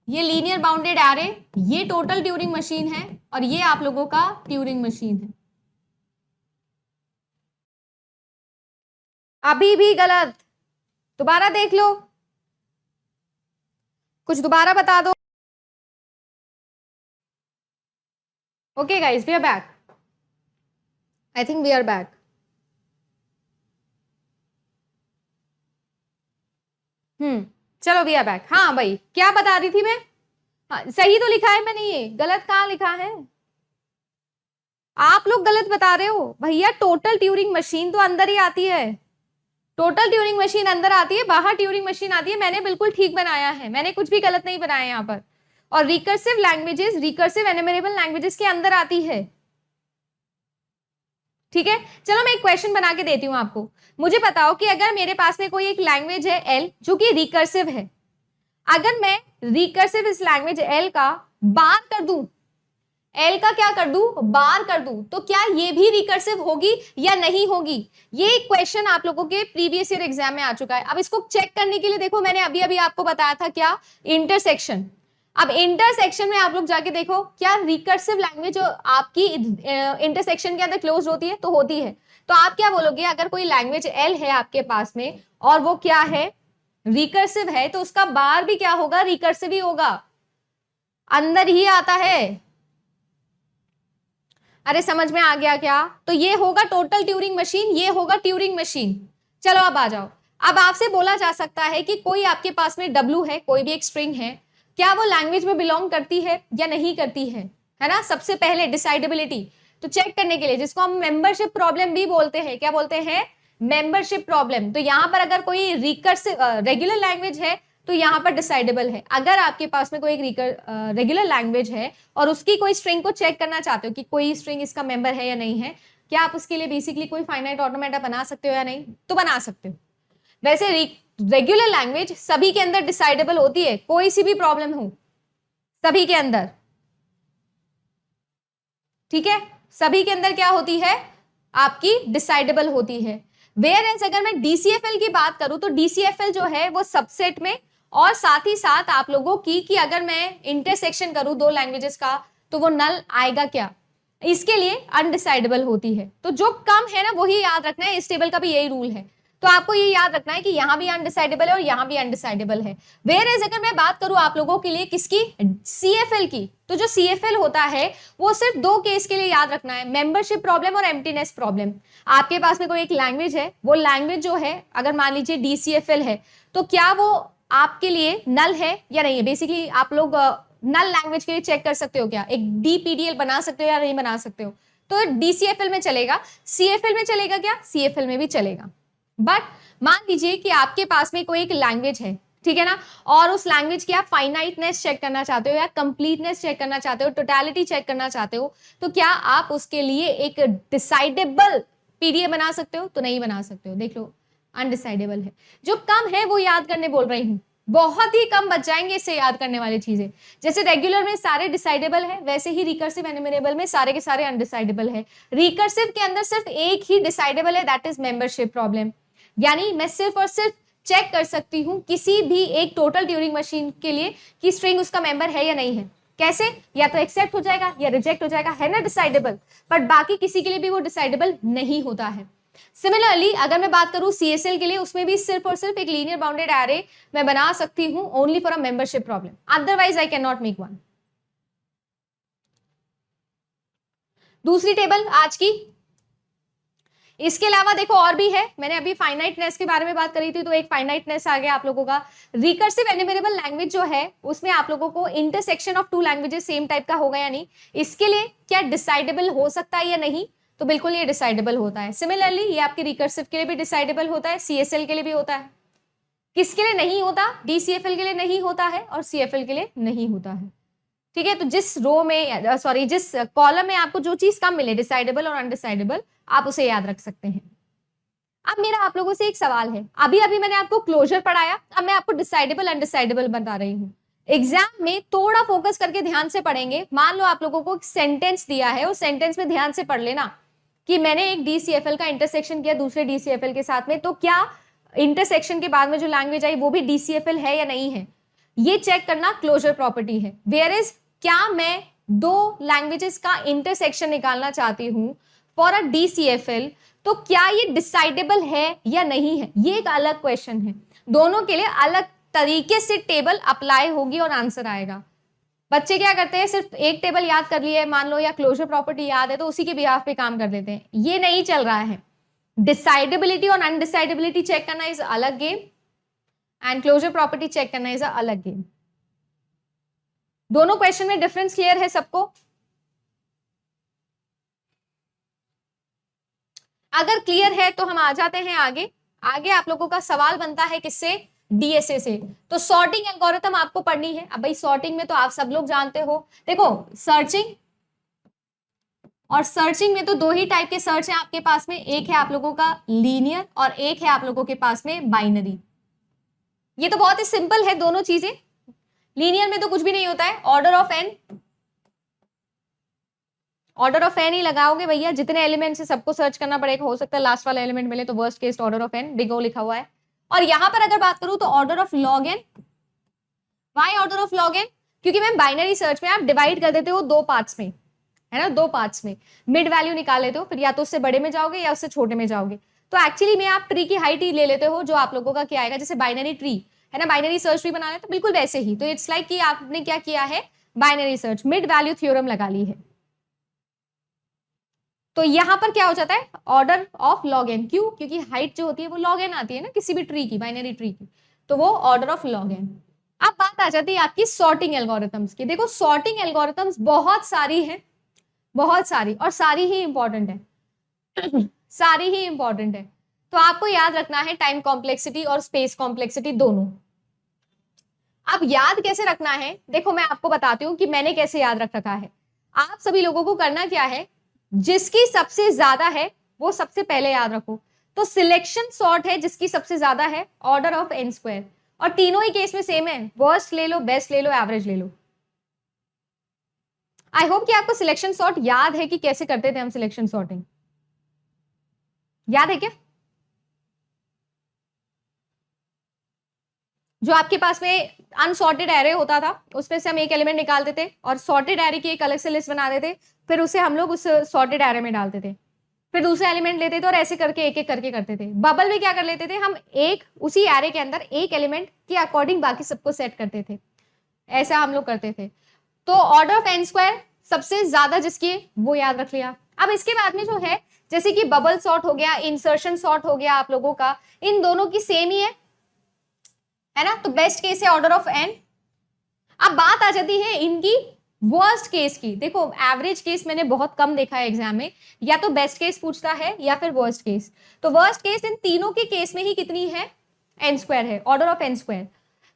ये लीनियर बाउंडेड एरे, ये टोटल ट्यूरिंग मशीन है, और ये आप लोगों का ट्यूरिंग मशीन है। अभी भी गलत, दोबारा देख लो, कुछ दोबारा बता दो। Okay guys, we are back, I think we are back. चलो वी आर बैक। हाँ भाई, क्या बता रही थी मैं? हाँ, सही तो लिखा है मैंने, ये गलत कहाँ लिखा है? आप लोग गलत बता रहे हो भैया। टोटल ट्यूरिंग मशीन तो अंदर ही आती है, टोटल ट्यूरिंग मशीन अंदर आती है, बाहर ट्यूरिंग मशीन आती है। मैंने बिल्कुल ठीक बनाया है, मैंने कुछ भी गलत नहीं बनाया यहाँ पर। और रिकर्सिव लैंग्वेजेस, रिकर्सिव एनिमरेबल लैंग्वेजेस के अंदर आती है, ठीक है। चलो मैं एक क्वेश्चन बना के देती हूँ आपको। मुझे बताओ कि अगर मेरे पास में कोई एक लैंग्वेज है एल जो कि रिकर्सिव है, अगर मैं रिकर्सिव इस लैंग्वेज एल का बार कर दूं, एल का क्या कर दूं? बार कर दूं, तो क्या ये भी रिकर्सिव होगी या नहीं होगी? ये एक क्वेश्चन आप लोगों के प्रीवियस ईयर एग्जाम में आ चुका है। अब इसको चेक करने के लिए देखो, मैंने अभी अभी आपको बताया था क्या? इंटरसेक्शन। अब इंटरसेक्शन में आप लोग जाके देखो, क्या रिकर्सिव लैंग्वेज आपकी इंटरसेक्शन के अंदर क्लोज होती है? तो होती है। तो आप क्या बोलोगे, अगर कोई लैंग्वेज एल है आपके पास में और वो क्या है? रिकर्सिव है, तो उसका बार भी क्या होगा? रिकर्सिव ही होगा, अंदर ही आता है। अरे समझ में आ गया क्या? तो ये होगा टोटल ट्यूरिंग मशीन, ये होगा ट्यूरिंग मशीन। चलो अब आ जाओ। अब आपसे बोला जा सकता है कि कोई आपके पास में W है, कोई भी एक स्ट्रिंग है, क्या वो लैंग्वेज में बिलोंग करती है या नहीं करती है ना? सबसे पहले डिसाइडेबिलिटी तो चेक करने के लिए, जिसको हम मेंबरशिप प्रॉब्लम भी बोलते हैं, क्या बोलते हैं? Membership problem. तो यहाँ पर अगर कोई रिकर्सिव रेगुलर लैंग्वेज है तो यहाँ पर डिसाइडेबल है। अगर आपके पास में कोई एक रेगुलर लैंग्वेज है और उसकी कोई स्ट्रिंग को चेक करना चाहते हो कि कोई स्ट्रिंग इसका मेंबर है या नहीं है, क्या आप उसके लिए बेसिकली कोई फाइनाइट ऑटोमेटा बना सकते हो या नहीं? तो बना सकते हो। वैसे रेगुलर लैंग्वेज सभी के अंदर डिसाइडेबल होती है, कोई सी भी प्रॉब्लम हो सभी के अंदर, ठीक है, सभी के अंदर क्या होती है? आपकी डिसाइडेबल होती है। वेयर एज अगर मैं DCFL की बात करूं तो DCFL जो है वो सबसेट में, और साथ ही साथ आप लोगों की कि अगर मैं इंटरसेक्शन करूं दो लैंग्वेजेस का तो वो नल आएगा क्या, इसके लिए अनडिसाइडेबल होती है। तो जो कम है ना वही याद रखना है, इस टेबल का भी यही रूल है। तो आपको ये याद रखना है कि यहाँ भी अनडिसाइडेबल है और यहाँ भी अनडिसाइडेबल है। वेयर एज अगर मैं बात करूं आप लोगों के लिए किसकी, CFL की, तो जो CFL होता है वो सिर्फ दो केस के लिए याद रखना है, मेंबरशिप प्रॉब्लम और एम्प्टीनेस प्रॉब्लम। आपके पास में कोई एक लैंग्वेज है, वो लैंग्वेज जो है अगर मान लीजिए DCFL है, तो क्या वो आपके लिए नल है या नहीं है। बेसिकली आप लोग नल लैंग्वेज के लिए चेक कर सकते हो क्या, एक DPDL बना सकते हो या नहीं बना सकते हो, तो DCFL में चलेगा। CFL में चलेगा क्या, CFL में भी चलेगा। बट मान लीजिए कि आपके पास में कोई एक लैंग्वेज है, ठीक है ना, और उस लैंग्वेज की आप फाइनाइटनेस चेक करना चाहते हो या कंप्लीटनेस चेक करना चाहते हो, टोटलिटी चेक करना चाहते हो, तो क्या आप उसके लिए एक डिसाइडेबल PDA बना सकते हो, तो नहीं बना सकते हो। देख लो अनडिसाइडेबल है। जो कम है वो याद करने बोल रही हूँ, बहुत ही कम बच जाएंगे इससे याद करने वाली चीजें। जैसे रेगुलर में सारे डिसाइडेबल है, वैसे ही रिकर्सिव एनुमरेबल में सारे के सारे अनडिसाइडेबल है। रिकर्सिव के अंदर सिर्फ एक ही डिसाइडेबल है, दैट इज मेंबरशिप प्रॉब्लम। यानी मैं सिर्फ और सिर्फ चेक कर सकती हूँ किसी भी एक टोटल ट्यूरिंग मशीन के लिए कि स्ट्रिंग उसका मेंबर है या नहीं है। कैसे, या तो एक्सेप्ट हो जाएगा या रिजेक्ट हो जाएगा, है ना डिसाइडेबल, बट बाकी किसी के लिए भी वो डिसाइडेबल नहीं होता है। सिमिलरली अगर मैं बात करूं CSL के लिए, उसमें भी सिर्फ और सिर्फ एक लीनियर बाउंडेड एरे मैं बना सकती हूं only for a membership problem, otherwise I can not make one. दूसरी टेबल आज की, इसके अलावा देखो और भी है। मैंने अभी फाइनाइटनेस के बारे में बात करी थी, तो एक फाइनाइटनेस आ गया आप लोगों का। रिकर्सिव एनुमरेबल लैंग्वेज जो है उसमें आप लोगों को intersection of to languages same type का होगा या नहीं, इसके लिए क्या डिसाइडेबल हो सकता है या नहीं, तो बिल्कुल ये डिसाइडेबल होता है। सिमिलरली ये आपके रिकर्सिव के लिए भी डिसाइडेबल होता है, CSL के लिए भी होता है। किसके लिए नहीं होता, DCFL के लिए नहीं होता है और CFL के लिए नहीं होता है। ठीक है, तो जिस रो में सॉरी जिस कॉलम में आपको जो चीज कम मिले, डिसाइडेबल और अनडिसाइडेबल, आप उसे याद रख सकते हैं। अब मेरा आप लोगों से एक सवाल है, अभी अभी मैंने आपको क्लोजर पढ़ाया, अब मैं आपको डिसाइडेबल अनडिसाइडेबल बता रही हूँ। एग्जाम में थोड़ा फोकस करके ध्यान से पढ़ेंगे। मान लो आप लोगों को एक सेंटेंस दिया है, उस सेंटेंस में ध्यान से पढ़ लेना कि मैंने एक DCFL का इंटरसेक्शन किया दूसरे DCFL के साथ में, तो क्या इंटरसेक्शन के बाद में जो लैंग्वेज आई वो भी DCFL है या नहीं है, ये चेक करना क्लोजर प्रॉपर्टी है। वेयर इज क्या मैं दो लैंग्वेजेस का इंटरसेक्शन निकालना चाहती हूँ फॉर अ DCFL, तो क्या ये डिसाइडेबल है या नहीं है, ये एक अलग क्वेश्चन है। दोनों के लिए अलग तरीके से टेबल अप्लाई होगी और आंसर आएगा। बच्चे क्या करते हैं, सिर्फ एक टेबल याद कर लिए मान लो, या क्लोजर प्रॉपर्टी याद है तो उसी के बिहाफ पे काम कर देते हैं, ये नहीं चल रहा है। डिसाइडेबिलिटी और अनडिसाइडेबिलिटी चेक करना इज अलग game, and closure property check करना इज अलग गेम। दोनों क्वेश्चन में डिफरेंस क्लियर है सबको? अगर क्लियर है तो हम आ जाते हैं आगे। आगे आप लोगों का सवाल बनता है किससे, DSA से। तो सॉर्टिंग एल्गोरिथम आपको पढ़नी है। अब भाई सॉर्टिंग में तो आप सब लोग जानते हो, देखो सर्चिंग और सर्चिंग में तो दो ही टाइप के सर्च है आपके पास में, एक है आप लोगों का लीनियर और एक है आप लोगों के पास में बाइनरी। ये तो बहुत ही सिंपल है दोनों चीजें। लीनियर में तो कुछ भी नहीं होता है, ऑर्डर ऑफ एन ही लगाओगे भैया, जितने एलिमेंट्स है सबको सर्च करना पड़ेगा, हो सकता है लास्ट वाला एलिमेंट मिले तो worst case order of N, big O लिखा हुआ है। और यहां पर अगर बात करूं तो order of log N. Why order of log N? क्योंकि मैम बाइनरी सर्च में आप डिवाइड कर देते हो दो पार्ट्स में, है ना, दो पार्ट्स में मिड वैल्यू निकाल लेते हो, फिर या तो उससे बड़े में जाओगे या उससे छोटे में जाओगे। तो एक्चुअली में आप ट्री की हाइट ही ले लेते हो, जो आप लोगों का क्या आएगा, जैसे बाइनरी ट्री है ना, बाइनरी सर्च ट्री बनाना है तो बिल्कुल वैसे ही। तो इट्स लाइक कि आपने क्या किया है, binary search mid value theorem लगा ली है। तो यहां पर क्या हो जाता है, ऑर्डर ऑफ लॉग एन। क्यों? क्योंकि हाइट जो होती है वो लॉग एन आती है ना किसी भी ट्री की, बाइनरी ट्री की, तो वो ऑर्डर ऑफ लॉग एन। अब बात आ जाती है आपकी सॉर्टिंग एल्गोरिथम्स की। देखो सॉर्टिंग एल्गोरिथम्स बहुत सारी है, बहुत सारी, और सारी ही इंपॉर्टेंट है सारी ही इंपॉर्टेंट है। तो आपको याद रखना है टाइम कॉम्प्लेक्सिटी और स्पेस कॉम्प्लेक्सिटी दोनों। अब याद कैसे रखना है, देखो मैं आपको बताती हूँ कि मैंने कैसे याद रख रखा है। आप सभी लोगों को करना क्या है, जिसकी सबसे ज्यादा है वो सबसे पहले याद रखो। तो सिलेक्शन सॉर्ट है जिसकी सबसे ज्यादा है, ऑर्डर ऑफ एन स्क्वायर, और तीनों ही केस में सेम है, वर्स्ट ले लो, बेस्ट ले लो, एवरेज ले लो। आई होप कि आपको सिलेक्शन सॉर्ट याद है कि कैसे करते थे हम सिलेक्शन सॉर्टिंग। याद है क्या? जो आपके पास में अनसॉर्टेड एरे होता था, उसमें से हम एक एलिमेंट निकालते थे और सॉर्टेड एरे की एक अलग से लिस्ट बनाते थे, फिर उसे हम लोग उस सॉर्टेड एरे में डालते थे, फिर दूसरा एलिमेंट लेते थे और ऐसे करके एक एक करके करते थे। बबल में क्या कर लेते थे हम, एक उसी एरे के अंदर एक एलिमेंट के अकॉर्डिंग बाकी सबको सेट करते थे, ऐसा हम लोग करते थे। तो ऑर्डर ऑफ एन स्क्वायर सबसे ज्यादा जिसकी वो याद रख लिया। अब इसके बाद में जो है, जैसे कि बबल सॉर्ट हो गया, इंसर्शन सॉर्ट हो गया आप लोगों का, इन दोनों की सेम ही है ना, तो बेस्ट केस है ऑर्डर ऑफ एन। अब बात आ जाती है इनकी वर्स्ट केस की। देखो एवरेज केस मैंने बहुत कम देखा है एग्जाम में, या तो बेस्ट केस पूछता है या फिर वर्स्ट केस। तो वर्स्ट केस इन तीनों के केस में ही कितनी है, एन स्क्वायर है, ऑर्डर ऑफ एन स्क्वायर।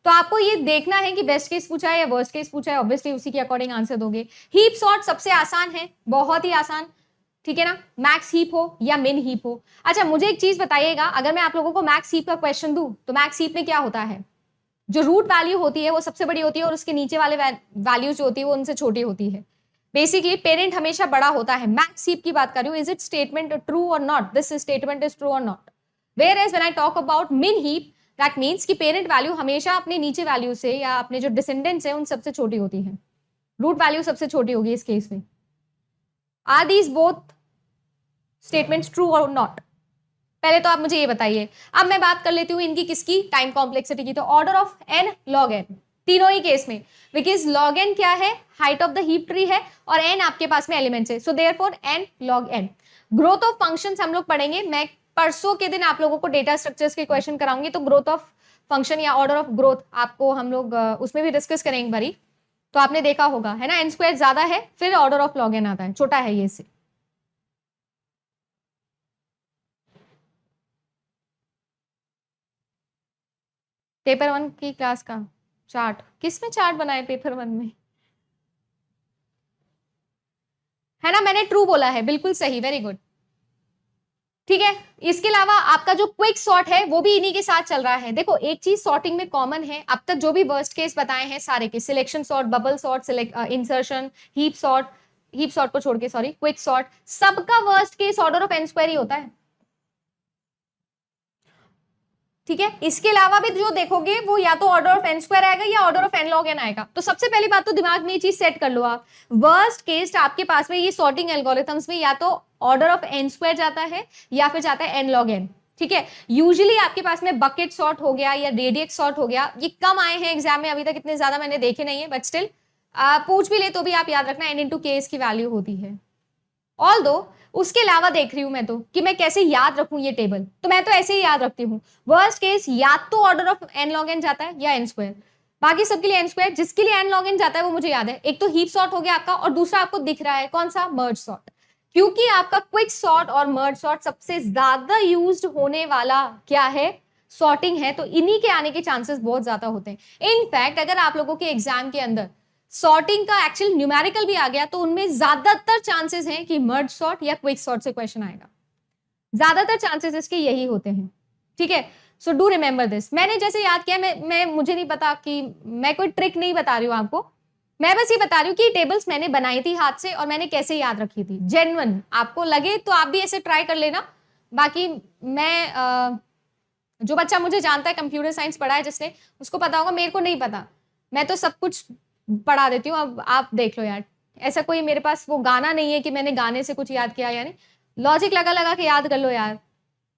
तो आपको ये देखना है कि बेस्ट केस पूछा है या वर्स्ट केस पूछा है, ऑब्वियसली उसी के अकॉर्डिंग आंसर दोगे। हीप सॉर्ट सबसे आसान है, बहुत ही आसान, ठीक है ना, मैक्स हीप हो या मिन हीप हो। अच्छा मुझे एक चीज बताइएगा, अगर मैं आप लोगों को मैक्स हीप का क्वेश्चन दूं तो मैक्स हीप में क्या होता है, जो रूट वैल्यू होती है वो सबसे बड़ी होती है और उसके नीचे वाले वैल्यूज जो होती है वो उनसे छोटी होती है। बेसिकली पेरेंट हमेशा बड़ा होता है। मैक्स हीप की बात कर रही हूँ, इज इट स्टेटमेंट ट्रू और not, this statement is true और not. Where as when I talk about min heap, that means कि पेरेंट वैल्यू हमेशा अपने नीचे वैल्यू से या अपने जो डिसेंडेंट्स है उन सबसे छोटी होती है, रूट वैल्यू सबसे छोटी होगी इस केस में। Are these both statements true और नॉट, पहले तो आप मुझे ये बताइए। अब मैं बात कर लेती हूँ इनकी किसकी, टाइम कॉम्प्लेक्सिटी की। तो order of n log n तीनों ही केस में, बिकॉज लॉग एन क्या है, height of the heap tree है और एन आपके पास में एलिमेंट्स है, so therefore n log n. Growth of functions हम लोग पढ़ेंगे, मैं परसों के दिन आप लोगों को डेटा स्ट्रक्चर्स के क्वेश्चन कराऊंगी, तो ग्रोथ ऑफ फंक्शन या ऑर्डर ऑफ ग्रोथ आपको हम लोग उसमें भी डिस्कस करेंगे एक बारी। तो आपने देखा होगा है ना, एन स्क्वायर ज्यादा है फिर ऑर्डर ऑफ लॉग एन आता है, छोटा है ये से। पेपर वन की क्लास का चार्ट, किसमें चार्ट बनाए पेपर वन में, है ना, मैंने ट्रू बोला है, बिल्कुल सही, वेरी गुड, ठीक है। इसके अलावा आपका जो क्विक सॉर्ट है वो भी इन्हीं के साथ चल रहा है। देखो एक चीज सॉर्टिंग में कॉमन है, अब तक जो भी वर्स्ट केस बताए हैं सारे के, selection sort, bubble sort, insertion, heap sort को छोड़ के, सॉरी, क्विक सॉर्ट, सबका worst case order of n square ही होता है, ठीक है। इसके अलावा भी जो देखोगे वो या तो ऑर्डर ऑफ एन स्क्वायर आएगा या order of n log n आएगा। तो सबसे पहली बात तो दिमाग में ये चीज सेट कर लो आप, वर्स्ट केस आपके पास में ये सॉर्टिंग एल्गोरिथम्स में या तो ऑर्डर ऑफ एन स्क्वायर जाता है या फिर जाता है एन लॉग एन, ठीक है। यूजुअली आपके पास में बकेट सॉर्ट हो गया या रेडियस सॉर्ट हो गया, ये कम आए हैं एग्जाम में, अभी तक इतने ज्यादा मैंने देखे नहीं है, बट स्टिल पूछ भी ले तो भी आप याद रखना एन इंटू के की वैल्यू होती है। ऑल दो उसके अलावा देख रही हूं मैं तो कि मैं कैसे याद रखूं ये टेबल, तो मैं तो ऐसे ही याद रखती हूँ। वर्स्ट केस या तो order of n log n जाता है या एन स्क्वायर, बाकी सबके लिए एन स्क्वायर, जिसके लिए एन लॉग एन जाता है वो मुझे याद है। एक तो हीप सॉर्ट हो गया आपका और दूसरा आपको दिख रहा है कौन सा, मर्ज सॉर्ट, क्योंकि आपका क्विक सॉर्ट और मर्ज सॉर्ट सबसे ज्यादा यूज होने वाला क्या है, सॉर्टिंग है, तो इन्हीं के आने के चांसेस बहुत ज्यादा होते हैं। इनफैक्ट अगर आप लोगों के एग्जाम के अंदर सॉर्टिंग का एक्चुअल न्यूमेरिकल भी आ गया तो उनमें ज्यादातर चांसेस हैं कि मर्ज सॉर्ट या क्विक सॉर्ट से क्वेश्चन आएगा, ज्यादातर चांसेस इसके यही होते हैं, ठीक है। सो डू रिमेंबर दिस, मैंने जैसे याद किया, मैं मुझे नहीं पता कि मैं कोई ट्रिक नहीं बता रही हूँ आपको, मैं बस ये बता रही हूँ कि टेबल्स मैंने बनाई थी हाथ से और मैंने कैसे याद रखी थी, जेन्युइन आपको लगे तो आप भी ऐसे ट्राई कर लेना। बाकी मैं जो बच्चा मुझे जानता है, कंप्यूटर साइंस पढ़ा है जिसने, उसको पता होगा, मेरे को नहीं पता, मैं तो सब कुछ पढ़ा देती हूँ। अब आप देख लो यार, ऐसा कोई मेरे पास वो गाना नहीं है कि मैंने गाने से कुछ याद किया, यानी लॉजिक लगा लगा के याद कर लो यार,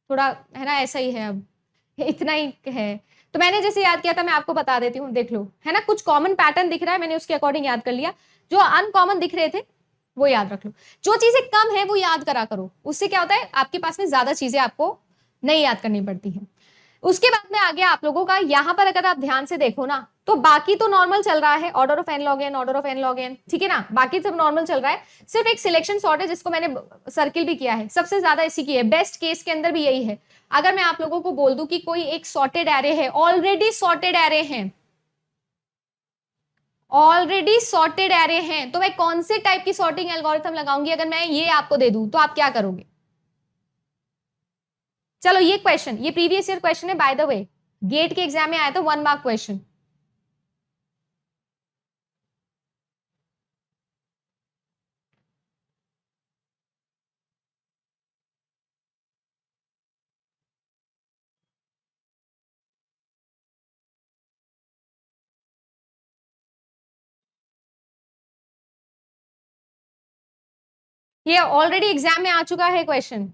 थोड़ा है ना, ऐसा ही है, अब इतना ही है। तो मैंने जैसे याद किया था मैं आपको बता देती हूँ, देख लो, है ना, कुछ कॉमन पैटर्न दिख रहा है, मैंने उसके अकॉर्डिंग याद कर लिया, जो अनकॉमन दिख रहे थे वो याद रख लो, जो चीजें कम है वो याद करा करो, उससे क्या होता है आपके पास में ज्यादा चीजें आपको नहीं याद करनी पड़ती है। उसके बाद में आ गया आप लोगों का, यहां पर अगर आप ध्यान से देखो ना तो बाकी तो नॉर्मल चल रहा है, order of n log n, order of n log n, ठीक है ना, बाकी सब नॉर्मल चल रहा है। सिर्फ एक सिलेक्शन सॉर्ट है जिसको मैंने सर्किल भी किया है, सबसे ज्यादा इसी की है, बेस्ट केस के अंदर भी यही है। अगर मैं आप लोगों को बोल दूं कि कोई एक सॉर्टेड एरे है, ऑलरेडी सॉर्टेड एरे हैं, ऑलरेडी सॉर्टेड एरे हैं, तो मैं कौन से टाइप की सॉर्टिंग एल्गोरिथम लगाऊंगी, अगर मैं ये आपको दे दूं तो आप क्या करोगे। चलो ये क्वेश्चन, ये प्रीवियस ईयर क्वेश्चन है बाय द वे, गेट के एग्जाम में आया था 1 मार्क क्वेश्चन। ये ऑलरेडी एग्जाम में आ चुका है क्वेश्चन।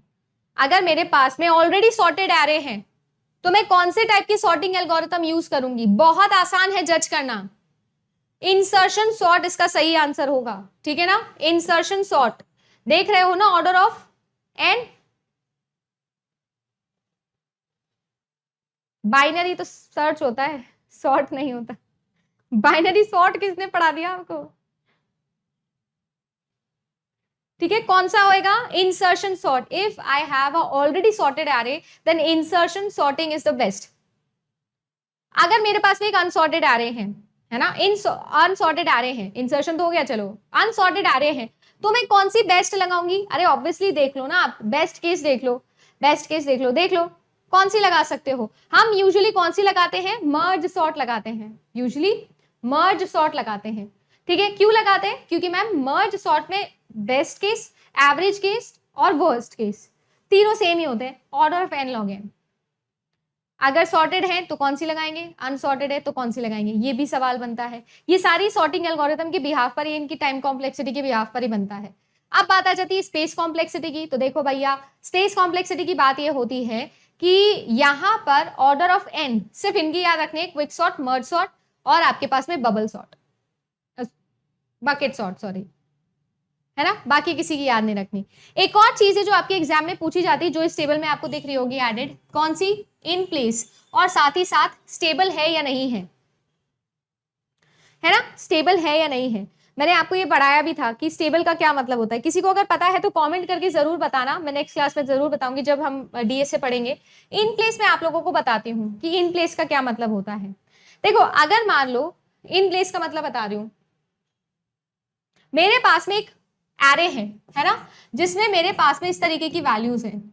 अगर मेरे पास में ऑलरेडी सॉर्टेड एरे हैं तो मैं कौन से टाइप की सॉर्टिंग एल्गोरिथम यूज करूंगी? बहुत आसान है जज करना। इंसर्शन सॉर्ट इसका सही आंसर होगा, ठीक है ना। इंसर्शन सॉर्ट देख रहे हो ना, ऑर्डर ऑफ एन। बाइनरी तो सर्च होता है, सॉर्ट नहीं होता। बाइनरी सॉर्ट किसने पढ़ा दिया आपको? ठीक है, कौन सा होएगा? Insertion sort. If I have a already sorted array then insertion sorting is the best. अगर मेरे पास में एक अनसॉर्टेड एरे है ना, अनसॉर्टेड एरे है, इंसर्शन तो हो गया, चलो अनसॉर्टेड एरे है, तो मैं कौन सी बेस्ट लगाऊंगी? अरे ऑब्वियसली देख लो ना आप, बेस्ट केस देख लो, बेस्ट केस देख लो, देख लो कौन सी लगा सकते हो। हम यूजुअली कौन सी लगाते हैं? मर्ज सॉर्ट लगाते हैं, यूजुअली मर्ज सॉर्ट लगाते हैं। ठीक है, क्यों लगाते हैं? क्योंकि मैम मर्ज सॉर्ट में बेस्ट केस, एवरेज केस और वर्स्ट केस तीनों सेम ही होते हैं, order of n log n. अगर सॉर्टेड है तो कौन सी लगाएंगे, अनसॉर्टेड है तो कौन सी लगाएंगे, ये भी सवाल बनता है। ये सारी सॉर्टिंग एल्गोरिथम के बिहाफ पर ही, इनकी टाइम कॉम्प्लेक्सिटी के बिहाफ पर ही बनता है। अब बात आ जाती है स्पेस कॉम्प्लेक्सिटी की। तो देखो भैया, स्पेस कॉम्प्लेक्सिटी की बात ये होती है कि यहाँ पर ऑर्डर ऑफ एन सिर्फ इनकी याद रखने, क्विक सॉर्ट, मर्ज सॉर्ट और आपके पास में bubble sort, bucket sort, sorry, है ना, बाकी किसी की याद नहीं रखनी। एक और चीज है जो आपके एग्जाम में पूछी जाती है, जो इस टेबल में आपको दिख रही होगी एडेड, कौन सी? इन प्लेस, और साथ ही साथ स्टेबल है या नहीं है ना, स्टेबल है या नहीं है। मैंने आपको ये पढ़ाया भी था कि स्टेबल का क्या मतलब होता है। किसी को अगर पता है तो कमेंट करके जरूर बताना, मैं नेक्स्ट क्लास में जरूर बताऊंगी जब हम डीएस से पढ़ेंगे। इन प्लेस में आप लोगों को बताती हूँ कि इन प्लेस का क्या मतलब होता है। देखो, अगर मान लो इन प्लेस का मतलब बता रही हूँ, मेरे पास में एक एरे है ना, जिसमें मेरे पास में इस तरीके की वैल्यूज हैं।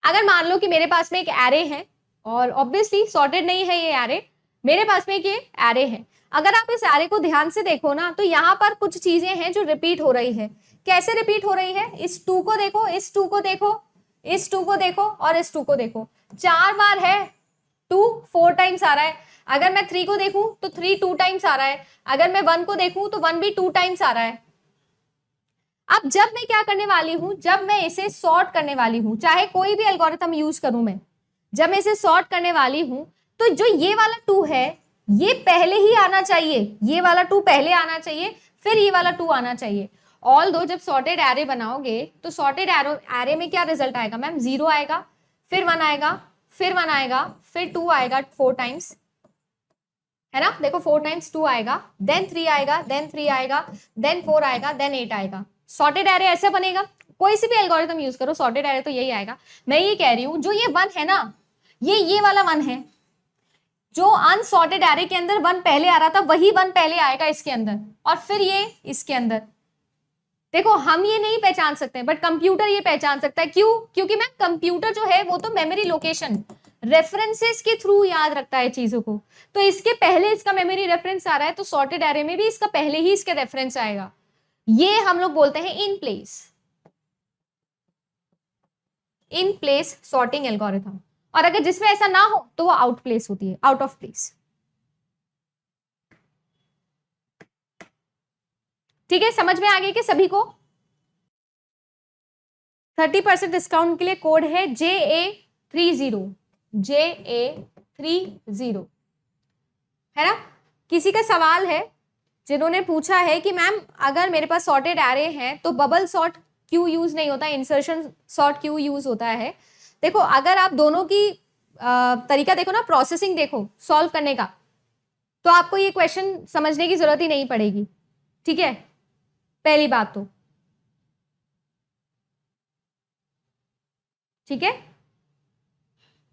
अगर मान लो कि मेरे पास में एक एरे है और ऑब्वियसली सॉर्टेड नहीं है ये एरे, मेरे पास में एक ये एरे है। अगर आप इस एरे को ध्यान से देखो ना, तो यहाँ पर कुछ चीजें हैं जो रिपीट हो रही है। कैसे रिपीट हो रही है? इस 2 को देखो, इस 2 को देखो, इस 2 को देखो और इस 2 को देखो। 4 बार है 2, 4 टाइम्स आ रहा है। अगर मैं 3 को देखूं तो 3 2 टाइम्स आ रहा है। अगर मैं 1 को देखूं तो 1 भी 2 टाइम्स आ रहा है। अब जब मैं क्या करने वाली हूं, जब मैं इसे सॉर्ट करने वाली हूं, चाहे कोई भी एल्गोरिथम यूज करूं मैं, जब मैं इसे सॉर्ट करने वाली हूं, तो जो ये वाला 2 है ये पहले ही आना चाहिए, ये वाला 2 पहले आना चाहिए, फिर ये वाला 2 आना चाहिए। ऑल दो जब सॉर्टेड एरे बनाओगे तो सॉर्टेड एरे में क्या रिजल्ट आएगा मैम? 0 आएगा, फिर 1 आएगा, फिर 1 आएगा, फिर 2 आएगा 4 टाइम्स, है ना। देखो 4 टाइम्स 2 आएगा, देन 3 आएगा, देन 3 आएगा, देन 4 आएगा, देन 8 आएगा। सॉर्टेड एरे ऐसे बनेगा। कोई सी भी एल्गोरिथम यूज करो, सॉर्टेड एरे तो यही आएगा। मैं ये कह रही हूं, जो ये 1 है ना, ये वाला 1 है, जो अनसॉर्टेड एरे के अंदर 1 पहले आ रहा था, वही 1 पहले आएगा इसके अंदर, और फिर ये इसके अंदर। देखो, हम ये नहीं पहचान सकते बट कंप्यूटर ये पहचान सकता है। क्यों? क्योंकि मैम कंप्यूटर जो है वो तो मेमोरी लोकेशन, रेफरेंसेस के थ्रू याद रखता है चीजों को। तो इसके पहले इसका मेमोरी रेफरेंस आ रहा है, तो सॉर्टेड एरे में भी इसका पहले ही इसके रेफरेंस आएगा। ये हम लोग बोलते हैं इन प्लेस सॉर्टिंग एल्गोरिथम। और अगर जिसमें ऐसा ना हो तो वो आउट प्लेस होती है, आउट ऑफ प्लेस। ठीक है, समझ में आ गई कि सभी को? 30% डिस्काउंट के लिए कोड है JA30, JA30, है ना। किसी का सवाल है जिन्होंने पूछा है कि मैम अगर मेरे पास सॉर्टेड एरे हैं तो बबल सॉर्ट क्यों यूज नहीं होता, इंसर्शन सॉर्ट क्यों यूज होता है? देखो, अगर आप दोनों की तरीका देखो ना, प्रोसेसिंग देखो सॉल्व करने का, तो आपको ये क्वेश्चन समझने की जरूरत ही नहीं पड़ेगी। ठीक है, पहली बात तो ठीक है।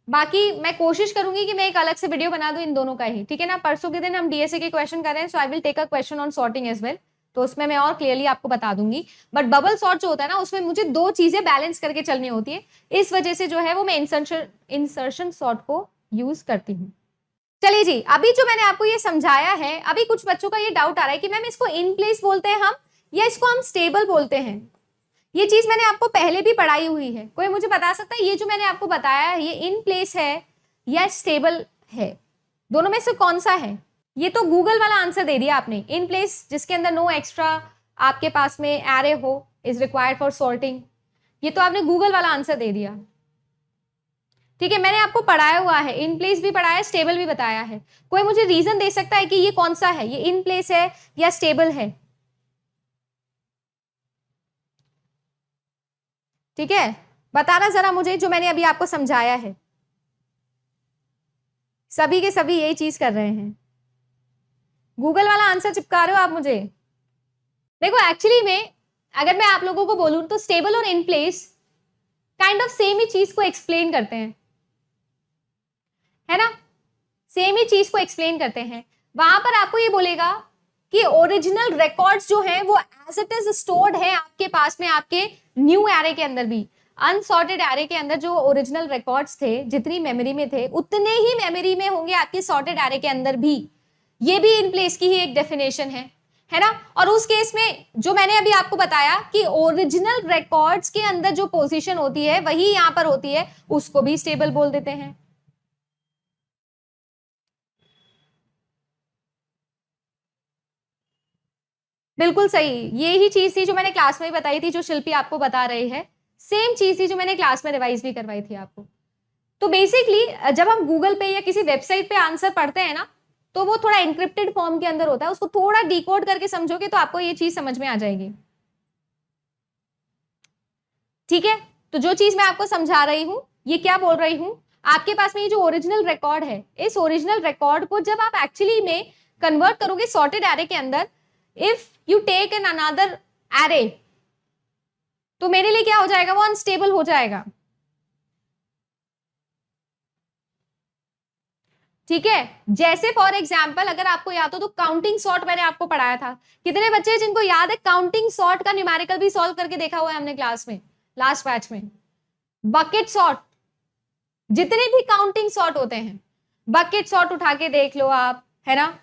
बाकी मैं कोशिश करूंगी कि मैं एक अलग से वीडियो बना दूं इन दोनों का ही, ठीक है ना। परसों के दिन हम डीएसए के क्वेश्चन कर रहे हैं, so I will take a question on sorting as well, तो उसमें मैं और क्लियरली आपको बता दूंगी। बट बबल सॉर्ट जो होता है ना, उसमें मुझे 2 चीजें बैलेंस करके चलनी होती है, इस वजह से जो है वो मैं इंसर्शन सॉर्ट को यूज करती हूँ। चलिए जी, अभी जो मैंने आपको ये समझाया है, अभी कुछ बच्चों का ये डाउट आ रहा है कि मैम इसको इन प्लेस बोलते हैं हम या इसको हम स्टेबल बोलते हैं। ये चीज मैंने आपको पहले भी पढ़ाई हुई है। कोई मुझे बता सकता है ये जो मैंने आपको बताया है ये इन प्लेस है या स्टेबल है? दोनों में से कौन सा है? ये तो गूगल वाला आंसर दे दिया आपने, इन प्लेस जिसके अंदर नो एक्स्ट्रा आपके पास में एरे हो इज रिक्वायर्ड फॉर सॉर्टिंग, ये तो आपने गूगल वाला आंसर दे दिया। ठीक है, मैंने आपको पढ़ाया हुआ है, इन प्लेस भी पढ़ाया है, स्टेबल भी बताया है। कोई मुझे रीजन दे सकता है कि ये कौन सा है, ये इन प्लेस है या स्टेबल है? ठीक है, बताना जरा मुझे, जो मैंने अभी आपको समझाया है। सभी के सभी यही चीज कर रहे हैं, गूगल वाला आंसर चिपका रहे हो आप मुझे। देखो एक्चुअली में अगर मैं आप लोगों को बोलूं तो स्टेबल और in place kind of same ही चीज को एक्सप्लेन करते हैं, है ना? सेम ही चीज को एक्सप्लेन करते हैं। वहां पर आपको ये बोलेगा कि ओरिजिनल रिकॉर्ड्स जो हैं वो एज इट इज स्टोर्ड है आपके पास में, आपके न्यू एरे के अंदर भी, अनसॉर्टेड एरे के अंदर जो ओरिजिनल रिकॉर्ड्स थे जितनी मेमोरी में थे उतने ही मेमोरी में होंगे आपके सॉर्टेड एरे के अंदर भी। ये भी इन प्लेस की ही एक डेफिनेशन है ना? और उस केस में जो मैंने अभी आपको बताया कि ओरिजिनल रिकॉर्ड्स के अंदर जो पोजीशन होती है वही यहां पर होती है, उसको भी स्टेबल बोल देते हैं। बिल्कुल सही, ये ही चीज थी जो मैंने क्लास में बताई थी, जो शिल्पी आपको बता रही है, सेम चीज थी जो मैंने क्लास में रिवाइज भी करवाई थी आपको। तो बेसिकली जब हम गूगल पे या किसी वेबसाइट पे आंसर पढ़ते हैं ना, तो वो थोड़ा इंक्रिप्टेड फॉर्म के अंदर होता है, उसको थोड़ा डिकोड करके समझोगे तो आपको ये चीज समझ में आ जाएगी। ठीक है, तो जो चीज मैं आपको समझा रही हूं, ये क्या बोल रही हूं, आपके पास में ये जो ओरिजिनल रिकॉर्ड है, इस ओरिजिनल रिकॉर्ड को जब आप एक्चुअली में कन्वर्ट करोगे सॉर्टेड एरे के अंदर, if you take an another array, तो मेरे लिए क्या हो जाएगा, वो अनस्टेबल हो जाएगा। ठीक है, जैसे फॉर एग्जाम्पल अगर आपको याद हो तो काउंटिंग सॉर्ट मैंने आपको पढ़ाया था। कितने बच्चे हैं जिनको याद है काउंटिंग सॉर्ट का न्यूमेरिकल भी सॉल्व करके देखा हुआ है हमने क्लास में, लास्ट बैच में? बकेट सॉर्ट, जितने भी काउंटिंग सॉर्ट होते हैं, बकेट सॉर्ट उठा के देख लो आप, है ना?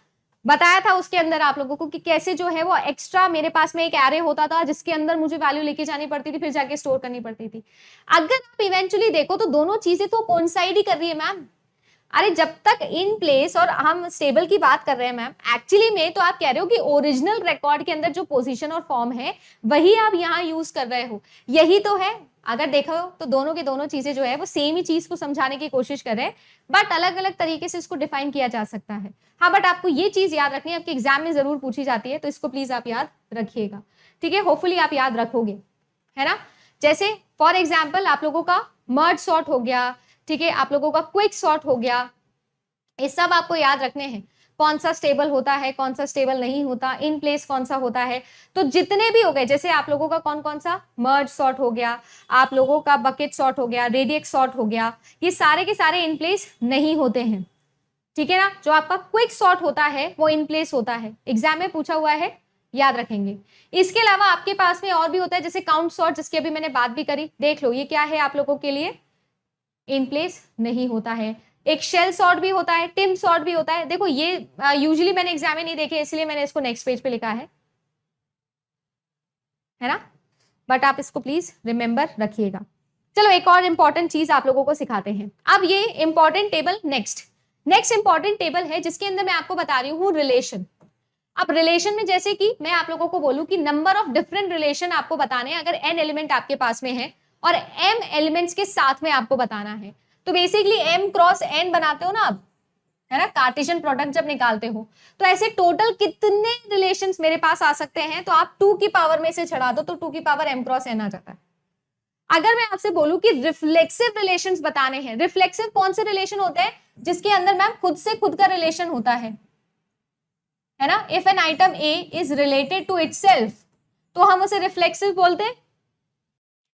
बताया था उसके अंदर आप लोगों को कि कैसे जो है वो एक्स्ट्रा मेरे पास में एक एरे होता था जिसके अंदर मुझे वैल्यू लेके जानी पड़ती थी, फिर जाके स्टोर करनी पड़ती थी। अगर आप इवेंचुअली देखो तो दोनों चीजें तो कोइंसाइड ही कर रही है मैम। अरे जब तक इन प्लेस और हम स्टेबल की बात कर रहे हैं मैम, एक्चुअली में तो आप कह रहे हो कि ओरिजिनल रिकॉर्ड के अंदर जो पोजीशन और फॉर्म है वही आप यहाँ यूज कर रहे हो, यही तो है। अगर देखो तो दोनों की दोनों चीजें जो है वो सेम ही चीज को समझाने की कोशिश कर रहे हैं, बट अलग अलग तरीके से इसको डिफाइन किया जा सकता है। हाँ, बट आपको ये चीज याद रखनी है, आपके एग्जाम में जरूर पूछी जाती है, तो इसको प्लीज आप याद रखिएगा। ठीक है, होपफुली आप याद रखोगे, है ना? जैसे फॉर एग्जाम्पल आप लोगों का मर्ज सॉर्ट हो गया, ठीक है, आप लोगों का क्विक सॉर्ट हो गया, ये सब आपको याद रखने हैं। कौन सा स्टेबल होता है, कौन सा स्टेबल नहीं होता, इन प्लेस कौन सा होता है, तो जितने भी हो गए, जैसे आप लोगों का कौन कौन सा मर्ज सॉर्ट हो गया, आप लोगों का बकेट सॉर्ट हो गया, रेडियस सॉर्ट हो गया, ये सारे के सारे इन प्लेस नहीं होते हैं। ठीक है ना? जो आपका क्विक सॉर्ट होता है वो इन प्लेस होता है, एग्जाम में पूछा हुआ है, याद रखेंगे। इसके अलावा आपके पास में और भी होता है, जैसे काउंट सॉर्ट, जिसकी अभी मैंने बात भी करी, देख लो ये क्या है आप लोगों के लिए, इन प्लेस नहीं होता है। एक शेल सॉर्ट भी होता है, टिम सॉर्ट भी होता है। देखो ये यूजुअली मैंने एग्जाम में नहीं देखे, इसलिए मैंने इसको नेक्स्ट पेज पे लिखा है ना? बट आप इसको प्लीज रिमेंबर रखिएगा। चलो एक और इंपॉर्टेंट चीज आप लोगों को सिखाते हैं। अब ये important table next important table है जिसके अंदर मैं आपको बता रही हूँ रिलेशन। अब रिलेशन में जैसे कि मैं आप लोगों को बोलूं कि नंबर ऑफ डिफरेंट रिलेशन आपको बताने हैं, अगर n एलिमेंट आपके पास में है और m एलिमेंट्स के साथ में आपको बताना है, तो बेसिकली m क्रॉस n बनाते हो ना आप, है ना? कार्टेशियन प्रोडक्ट जब निकालते हो, तो ऐसे टोटल कितने रिलेशंस मेरे पास आ सकते हैं, तो आप 2 की पावर में से चढ़ा दो तो 2 की पावर m क्रॉस n आ जाता है। अगर मैं आपसे बोलूं कि रिफ्लेक्सिव रिलेशंस बताने हैं, रिफ्लेक्सिव कौन से रिलेशन होते हैं, जिसके अंदर मैम खुद से खुद का रिलेशन होता है ना? If an item A is related to itself, तो हम उसे रिफ्लेक्सिव बोलते हैं।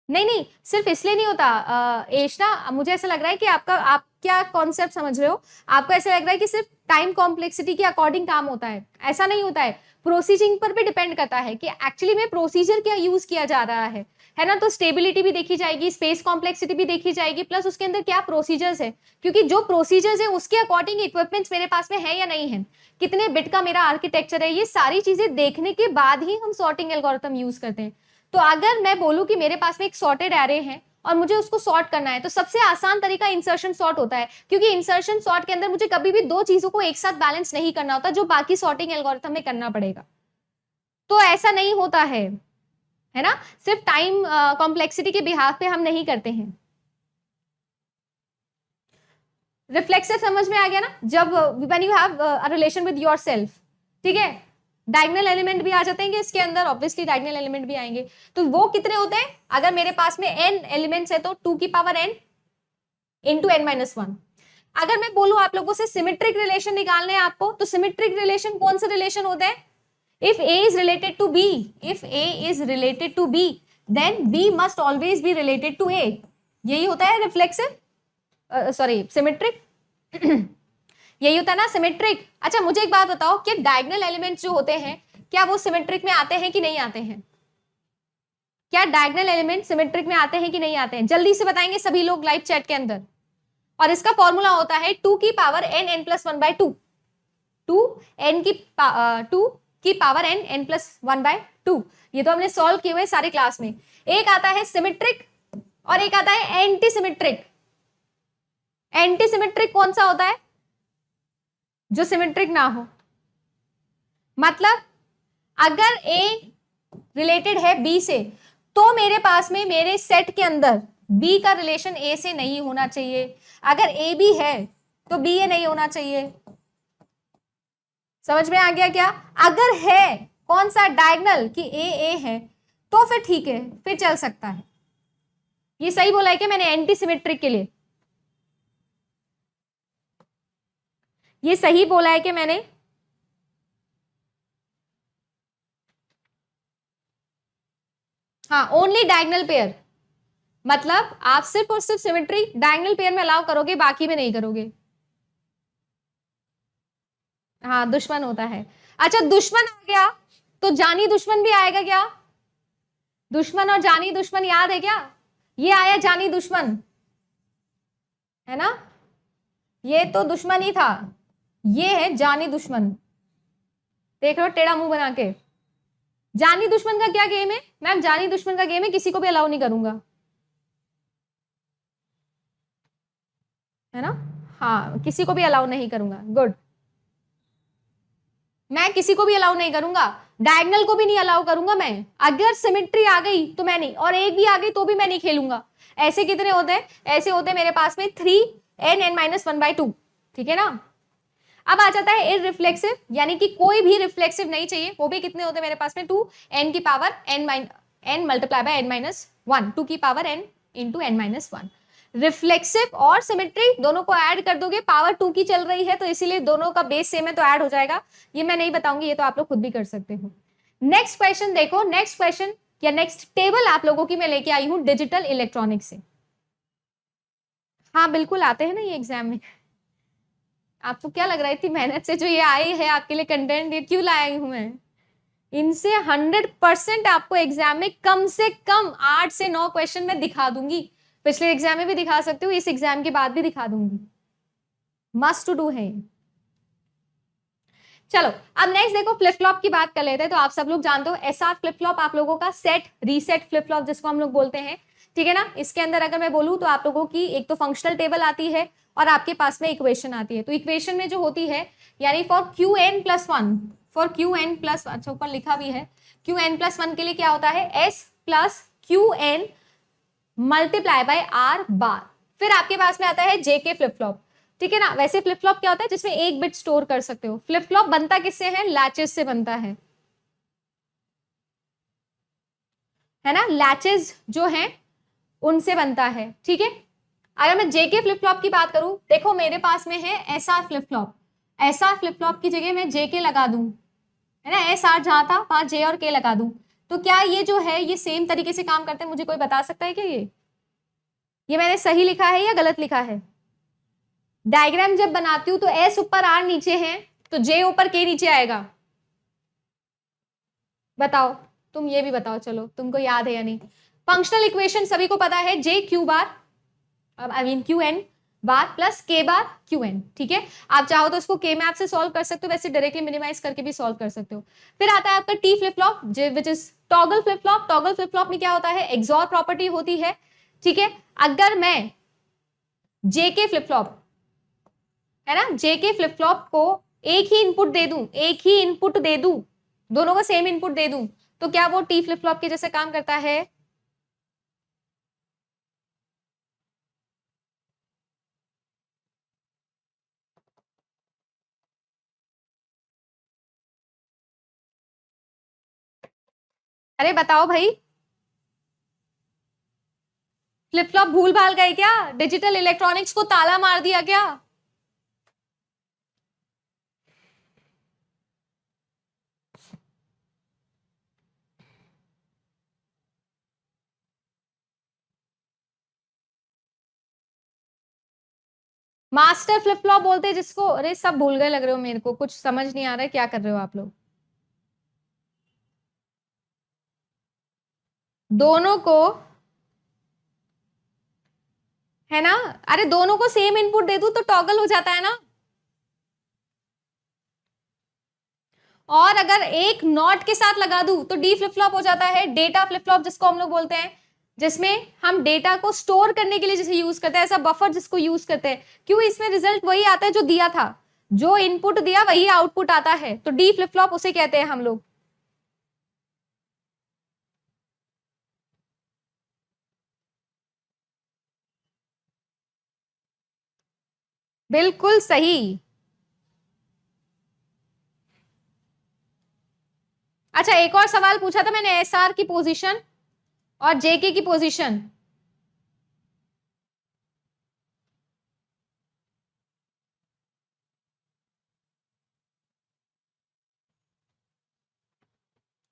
नहीं, सिर्फ इसलिए नहीं होता एशना, मुझे ऐसा लग रहा है कि आप क्या कॉन्सेप्ट समझ रहे हो, आपको ऐसा लग रहा है कि सिर्फ टाइम कॉम्प्लेक्सिटी के अकॉर्डिंग काम होता है, ऐसा नहीं होता है। प्रोसीजिंग पर भी डिपेंड करता है कि एक्चुअली में प्रोसीजर क्या यूज किया जा रहा है ना? तो स्टेबिलिटी भी देखी जाएगी, स्पेस कॉम्प्लेक्सिटी भी देखी जाएगी, प्लस उसके अंदर क्या प्रोसीजर्स है, क्योंकि जो प्रोसीजर्स है उसके अकॉर्डिंग इक्विपमेंट्स मेरे पास में है या नहीं है, कितने बिट का मेरा आर्किटेक्चर है, ये सारी चीजें देखने के बाद ही हम सॉर्टिंग एल्गोरिथम यूज करते हैं। तो अगर मैं बोलूं कि मेरे पास में एक सॉर्टेड एरे है और मुझे उसको सॉर्ट करना है, तो सबसे आसान तरीका इंसर्शन सॉर्ट होता है, क्योंकि इंसर्शन सॉर्ट के अंदर मुझे कभी भी दो चीजों को एक साथ बैलेंस नहीं करना होता जो बाकी सॉर्टिंग एल्गोरिथम में करना पड़ेगा। तो ऐसा नहीं होता है ना, सिर्फ टाइम कॉम्प्लेक्सिटी के बिहाफ पे हम नहीं करते हैं। रिफ्लेक्सिव समझ में आ गया ना, जब when you have a relation with yourself, ठीक है, डायगोनल एलिमेंट भी आ जाते हैं इसके अंदर, ऑब्वियसली डायगोनल एलिमेंट भी आएंगे। तो वो कितने होते हैं, अगर मेरे पास में n एलिमेंट्स है तो 2 की पावर n इंटू n-1। अगर मैं बोलूं आप लोगों से सिमेट्रिक रिलेशन निकालने हैं आपको, तो सिमेट्रिक रिलेशन कौन से रिलेशन होते हैं, if a is related to b, if a is related to b, then b must always be related to a। यही होता है रिफ्लेक्सिव, सॉरी सिमेट्रिक यही होता है ना सिमेट्रिक। अच्छा मुझे एक बात बताओ कि डायगोनल एलिमेंट्स जो होते हैं क्या वो सिमेट्रिक में आते हैं कि नहीं आते हैं, क्या डायगोनल एलिमेंट सिमेट्रिक में आते हैं कि नहीं आते हैं, जल्दी से बताएंगे सभी लोग लाइव चैट के अंदर। और इसका फॉर्मूला होता है 2 की पावर n plus 1/2, 2 की पावर n plus 1/2। ये तो हमने सॉल्व किए हुए सारे क्लास में। एक आता है सिमेट्रिक और एक आता है एंटी सिमेट्रिक। एंटी सिमेट्रिक कौन सा होता है, जो सिमेट्रिक ना हो, मतलब अगर A रिलेटेड है B से तो मेरे पास में मेरे सेट के अंदर B का रिलेशन A से नहीं होना चाहिए। अगर A B है तो B A नहीं होना चाहिए। समझ में आ गया क्या, अगर है कौन सा डायगोनल कि A A है तो फिर ठीक है, फिर चल सकता है। ये सही बोला है कि मैंने एंटी सिमेट्रिक के लिए, ये सही बोला है कि मैंने, हाँ ओनली डायगोनल पेयर, मतलब आप सिर्फ और सिर्फ सिमेट्री डायगोनल पेयर में अलाउ करोगे, बाकी में नहीं करोगे। हाँ दुश्मन होता है। अच्छा दुश्मन आ गया तो जानी दुश्मन भी आएगा क्या, दुश्मन और जानी दुश्मन याद है क्या, ये आया जानी दुश्मन, है ना, ये तो दुश्मन ही था, ये है जानी दुश्मन। देख रहे हो टेढ़ा मुंह बना के। जानी दुश्मन का क्या गेम है मैम, जानी दुश्मन का गेम है किसी को भी अलाउ नहीं करूंगा, है ना, हाँ किसी को भी अलाउ नहीं करूंगा। गुड, मैं किसी को भी अलाउ नहीं करूंगा, डायगोनल को भी नहीं अलाउ करूंगा मैं। अगर सिमेट्री आ गई तो मैं नहीं, और एक भी आ गई तो भी मैं नहीं खेलूंगा। ऐसे कितने होते हैं, ऐसे होते हैं मेरे पास में 3n-1/2, ठीक है ना। अब आ जाता है इररिफ्लेक्सिव, यानी कि कोई भी रिफ्लेक्सिव नहीं चाहिए, वो भी कितने होते हैं मेरे पास में 2n की power n multiply by n-1, 2 की power n into n-1। Reflexive और सिमेट्री दोनों को ऐड कर दोगे, पावर 2 की चल रही है तो इसीलिए दोनों का बेस सेम है तो ऐड हो जाएगा। ये मैं नहीं बताऊंगी, ये तो आप लोग खुद भी कर सकते हो। नेक्स्ट क्वेश्चन देखो, नेक्स्ट क्वेश्चन या नेक्स्ट टेबल आप लोगों की मैं लेके आई हूं डिजिटल इलेक्ट्रॉनिक्स से। हाँ बिल्कुल आते हैं ना ये एग्जाम में। आपको क्या लग रहा है इतनी मेहनत से जो ये आई है आपके लिए कंटेंट, ये क्यों लाई हूं मैं, इनसे 100% आपको एग्जाम में कम से कम 8 से 9 क्वेश्चन मैं दिखा दूंगी। पिछले एग्जाम में भी दिखा सकती हूँ, इस एग्जाम के बाद भी दिखा दूंगी, मस्ट टू डू है। चलो अब नेक्स्ट देखो फ्लिप फ्लॉप की बात कर लेते हैं। तो आप सब लोग जानते हो एसआर फ्लिप फ्लॉप आप लोगों का सेट रीसेट फ्लिप फ्लॉप जिसको हम लोग बोलते हैं, ठीक है ना। इसके अंदर अगर मैं बोलूं तो आप लोगों की एक तो फंक्शनल टेबल आती है और आपके पास में इक्वेशन आती है। तो इक्वेशन में जो होती है यानी फॉर Qn+1, फॉर Qn+, अच्छा ऊपर लिखा भी है, Qn+1 के लिए क्या होता है S plus Qn multiply by R बार। फिर आपके पास में आता है JK फ्लिप फ्लॉप, ठीक है ना। वैसे फ्लिप फ्लॉप क्या होता है जिसमें एक बिट स्टोर कर सकते हो। फ्लिप फ्लॉप बनता किससे है, लैचेस से बनता है ना, लैचेस जो हैं उनसे बनता है, ठीक है। अगर मैं JK फ्लिप फ्लॉप की बात करूं, देखो मेरे पास में है SR flip flop, SR flip flop की जगह मैं JK लगा दूं, है ना, SR जहां था वहां J और K लगा दूं, तो क्या ये जो है ये सेम तरीके से काम करते हैं, मुझे कोई बता सकता है क्या ये मैंने सही लिखा है या गलत लिखा है। डायग्राम जब बनाती हूं तो S ऊपर R नीचे है तो J ऊपर K नीचे आएगा, बताओ तुम ये भी बताओ, चलो तुमको याद है या नहीं। फंक्शनल इक्वेशन सभी को पता है, J Q bar I mean Qn bar plus K bar Qn, ठीक है। आप चाहो तो इसको K मैप से सॉल्व कर सकते हो, वैसे डायरेक्टली मिनिमाइज करके भी सॉल्व कर सकते हो। फिर आता है आपका T flip flop which is toggle flip flop. Toggle flip flop में क्या होता है, एक्सॉर प्रॉपर्टी होती है, ठीक है, अगर मैं जेके फ्लिप फ्लॉप है ना, जेके फ्लिप फ्लॉप को एक ही इनपुट दे दूं, एक ही इनपुट दे दूं, दोनों को सेम इनपुट दे दूं, तो क्या वो टी फ्लिप फ्लॉप के जैसे काम करता है? अरे बताओ भाई, फ्लिप फ्लॉप भूल भाल गए क्या? डिजिटल इलेक्ट्रॉनिक्स को ताला मार दिया क्या? मास्टर फ्लिप फ्लॉप बोलते हैं जिसको। अरे सब भूल गए लग रहे हो, मेरे को कुछ समझ नहीं आ रहा है, क्या कर रहे हो आप लोग? दोनों को, है ना, अरे दोनों को सेम इनपुट दे दूं तो टॉगल हो जाता है ना। और अगर एक नॉट के साथ लगा दूं तो डी फ्लिप फ्लॉप हो जाता है, डेटा फ्लिप फ्लॉप जिसको हम लोग बोलते हैं, जिसमें हम डेटा को स्टोर करने के लिए जैसे यूज करते हैं, ऐसा बफर जिसको यूज करते हैं। क्यों? इसमें रिजल्ट वही आता है जो दिया था, जो इनपुट दिया वही आउटपुट आता है, तो डी फ्लिप फ्लॉप उसे कहते हैं हम लोग। बिल्कुल सही। अच्छा, एक और सवाल पूछा था मैंने, एसआर की पोजीशन और जेके की पोजीशन।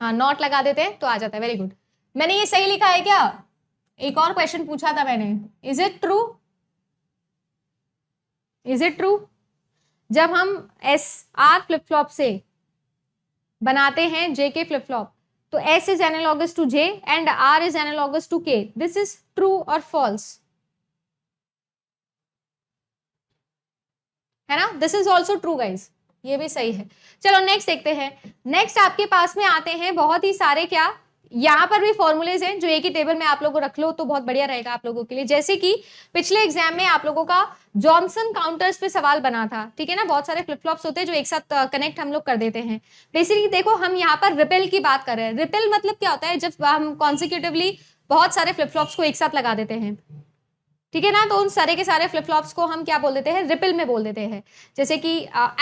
हाँ, नॉट लगा देते हैं तो आ जाता है, वेरी गुड। मैंने ये सही लिखा है क्या? एक और क्वेश्चन पूछा था मैंने, is it true? Is it true? जब हम एस आर फ्लिप फ्लॉप से बनाते हैं जेके फ्लिप फ्लॉप, तो S is analogous to J and R is analogous to K, this is true और फॉल्स, है ना? This is also true guys, ये भी सही है। चलो नेक्स्ट देखते हैं। नेक्स्ट आपके पास में आते हैं बहुत ही सारे, क्या यहाँ पर भी फॉर्मूलेज हैं जो एक ही टेबल में आप लोगों को रख लो तो बहुत बढ़िया रहेगा आप लोगों के लिए। जैसे कि पिछले एग्जाम में आप लोगों का जॉनसन काउंटर्स पे सवाल बना था, ठीक है ना, बहुत सारे फ्लिप फ्लॉप्स होते हैं जो एक साथ कनेक्ट हम लोग कर देते हैं। बेसिकली देखो, हम यहाँ पर रिपेल की बात कर रहे हैं। रिपेल मतलब क्या होता है? जब हम कॉन्सिक्यूटिवली बहुत सारे फ्लिप फ्लॉप्स को एक साथ लगा देते हैं, ठीक है ना, तो उन सारे के सारे फ्लिप फ्लॉप्स को हम क्या बोल देते हैं? रिपल में बोल देते हैं। जैसे कि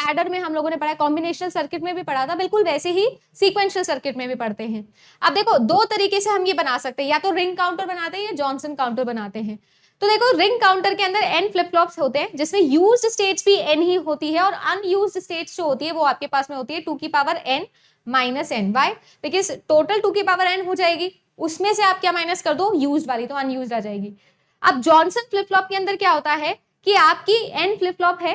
एडर में हम लोगों ने पढ़ा, कॉम्बिनेशनल सर्किट में भी पढ़ा था, बिल्कुल वैसे ही सीक्वेंशियल सर्किट में भी पढ़ते हैं। अब देखो, दो तरीके से हम ये बना सकते हैं, या तो रिंग काउंटर बनाते हैं या जॉनसन काउंटर बनाते हैं। तो देखो, रिंग काउंटर के अंदर एन फ्लिप फ्लॉप्स होते हैं, जिसमें यूज्ड स्टेट्स भी एन ही होती है, और अनयूज्ड स्टेट्स जो होती है वो आपके पास में होती है 2 की power n minus n. Why? Because total 2 की पावर n हो जाएगी, उसमें से आप क्या माइनस कर दो? यूज्ड वाली, तो अनयूज्ड आ जाएगी। अब जॉनसन फ्लिप फ्लॉप के अंदर क्या होता है कि आपकी एन फ्लिप फ्लॉप है।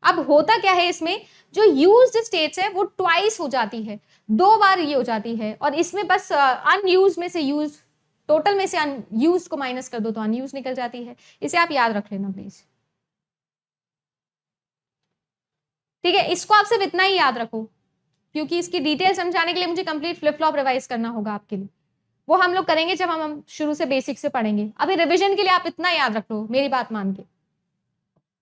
अब होता क्या है इसमें, जो यूज्ड स्टेट्स है वो ट्वाइस हो जाती है, 2 बार ये हो जाती है, और इसमें बस अनयूज्ड में से यूज, टोटल में से अनयूज्ड को माइनस कर दो तो अनयूज्ड निकल जाती है। इसे आप याद रख लेना प्लीज, ठीक है? इसको आप सिर्फ इतना ही याद रखो, क्योंकि इसकी डिटेल समझाने के लिए मुझे कंप्लीट फ्लिप फ्लॉप रिवाइज करना होगा आपके लिए। वो हम लोग करेंगे जब हम शुरू से बेसिक से पढ़ेंगे। अभी रिवीजन के लिए आप इतना याद रख लो, मेरी बात मान के।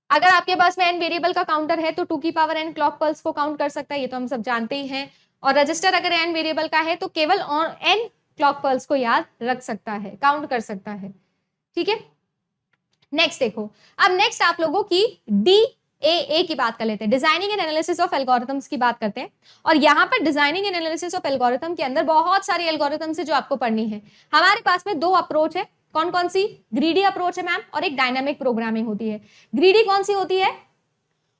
अगर आपके पास में एन वेरिएबल का काउंटर है तो 2 की पावर n क्लॉक पल्स को काउंट कर सकता है, ये तो हम सब जानते ही हैं। और रजिस्टर अगर एन वेरिएबल का है तो केवल n क्लॉक पल्स को याद रख सकता है, काउंट कर सकता है, ठीक है? नेक्स्ट देखो, अब नेक्स्ट आप लोगों की DAA की बात कर लेते हैं, designing and analysis of algorithms की बात करते हैं। और यहाँ पर designing and analysis of algorithm के अंदर बहुत सारी एल्गोरिथम्स है जो आपको पढ़नी है। हमारे पास में 2 अप्रोच है, कौन कौन सी? ग्रीडी अप्रोच है मैम, और एक डायनामिक प्रोग्रामिंग होती है। ग्रीडी कौन सी होती है?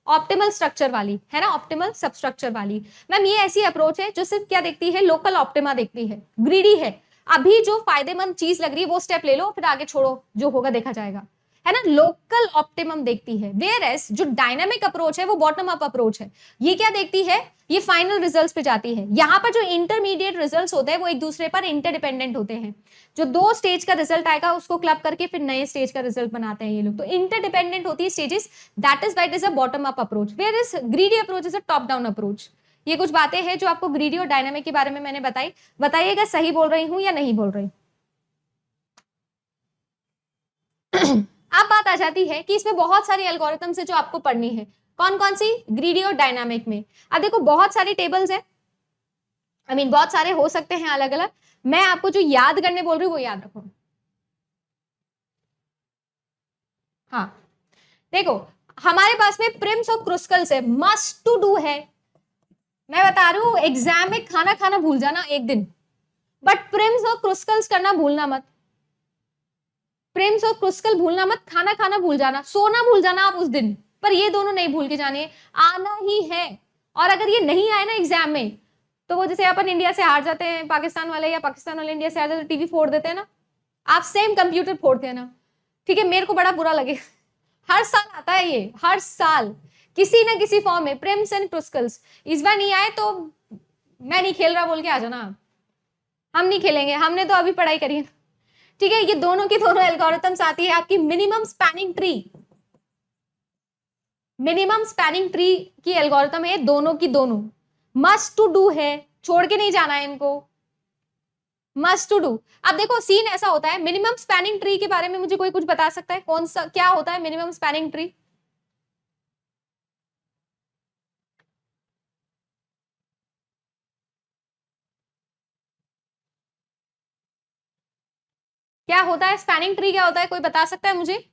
ऑप्टिमल स्ट्रक्चर वाली, है ना, ऑप्टिमल सबस्ट्रक्चर वाली। मैम ये ऐसी अप्रोच है जो सिर्फ क्या देखती है? लोकल ऑप्टिमा देखती है। ग्रीडी है, अभी जो फायदेमंद चीज लग रही है वो स्टेप ले लो, फिर आगे छोड़ो, जो होगा देखा जाएगा, है ना, लोकल ऑप्टिमम देखती है। वेयर एज जो डायनामिक अप्रोच है वो बॉटम अप अप्रोच है, ये क्या देखती है? ये फाइनल रिजल्ट्स पे जाती है। यहाँ पर जो इंटरमीडिएट रिजल्ट्स होते हैं वो एक दूसरे पर इंटरडिपेंडेंट होते हैं। जो 2 स्टेज का रिजल्ट आएगा उसको क्लब करके फिर नए स्टेज का रिजल्ट बनाते हैं ये लोग, तो इंटरडिपेंडेंट होती है stages, that is white is a bottom up approach, where is greedy approach is a top down approach. ये कुछ बातें हैं जो आपको ग्रीडी और डायनामिक के बारे में मैंने बताई। बताइएगा सही बोल रही हूँ या नहीं बोल रही? अब बात आ जाती है कि इसमें बहुत सारी एल्गोरिथम्स है जो आपको पढ़नी है। कौन कौन सी? ग्रीडी और डायनामिक में। अब देखो बहुत सारे टेबल्स है, बहुत सारे हो सकते हैं अलग अलग। मैं आपको जो याद करने बोल रही हूँ वो याद रखो। हाँ देखो, हमारे पास में प्रिम्स और क्रुस्कल्स है, मस्ट टू डू है। मैं बता रही हूँ एग्जाम में खाना खाना भूल जाना एक दिन, बट प्रिम्स और क्रुस्कल्स करना भूलना मत। प्रिम्स और क्रुस्कल भूलना मत, खाना खाना भूल जाना, सोना भूल जाना आप उस दिन, पर ये दोनों नहीं भूल के जाने, आना ही है। और अगर ये नहीं आए ना एग्जाम में, तो वो जैसे अपन इंडिया से हार जाते हैं पाकिस्तान वाले, या पाकिस्तान वाले इंडिया से हार जाते हैं, टीवी फोड़ देते हैं ना, आप सेम कंप्यूटर फोड़ते हैं ना, ठीक है। मेरे को बड़ा बुरा लगे, हर साल आता है ये, हर साल किसी ना किसी फॉर्म में प्रिम्स एंड क्रुस्कल्स। इस बार नहीं आए तो मैं नहीं खेल रहा बोल के आ जाना, हम नहीं खेलेंगे, हमने तो अभी पढ़ाई करी है, ठीक है। ये दोनों की दोनों एल्गोरिथम्स आती है आपकी minimum spanning tree. Minimum spanning tree की एल्गोरिथम है दोनों की दोनों, मस्ट टू डू है, छोड़ के नहीं जाना है इनको, मस्ट टू डू। अब देखो सीन ऐसा होता है, मिनिमम स्पैनिंग ट्री के बारे में मुझे कोई कुछ बता सकता है? कौन सा क्या होता है मिनिमम स्पैनिंग ट्री? क्या होता है स्पैनिंग ट्री? क्या होता है, कोई बता सकता है मुझे?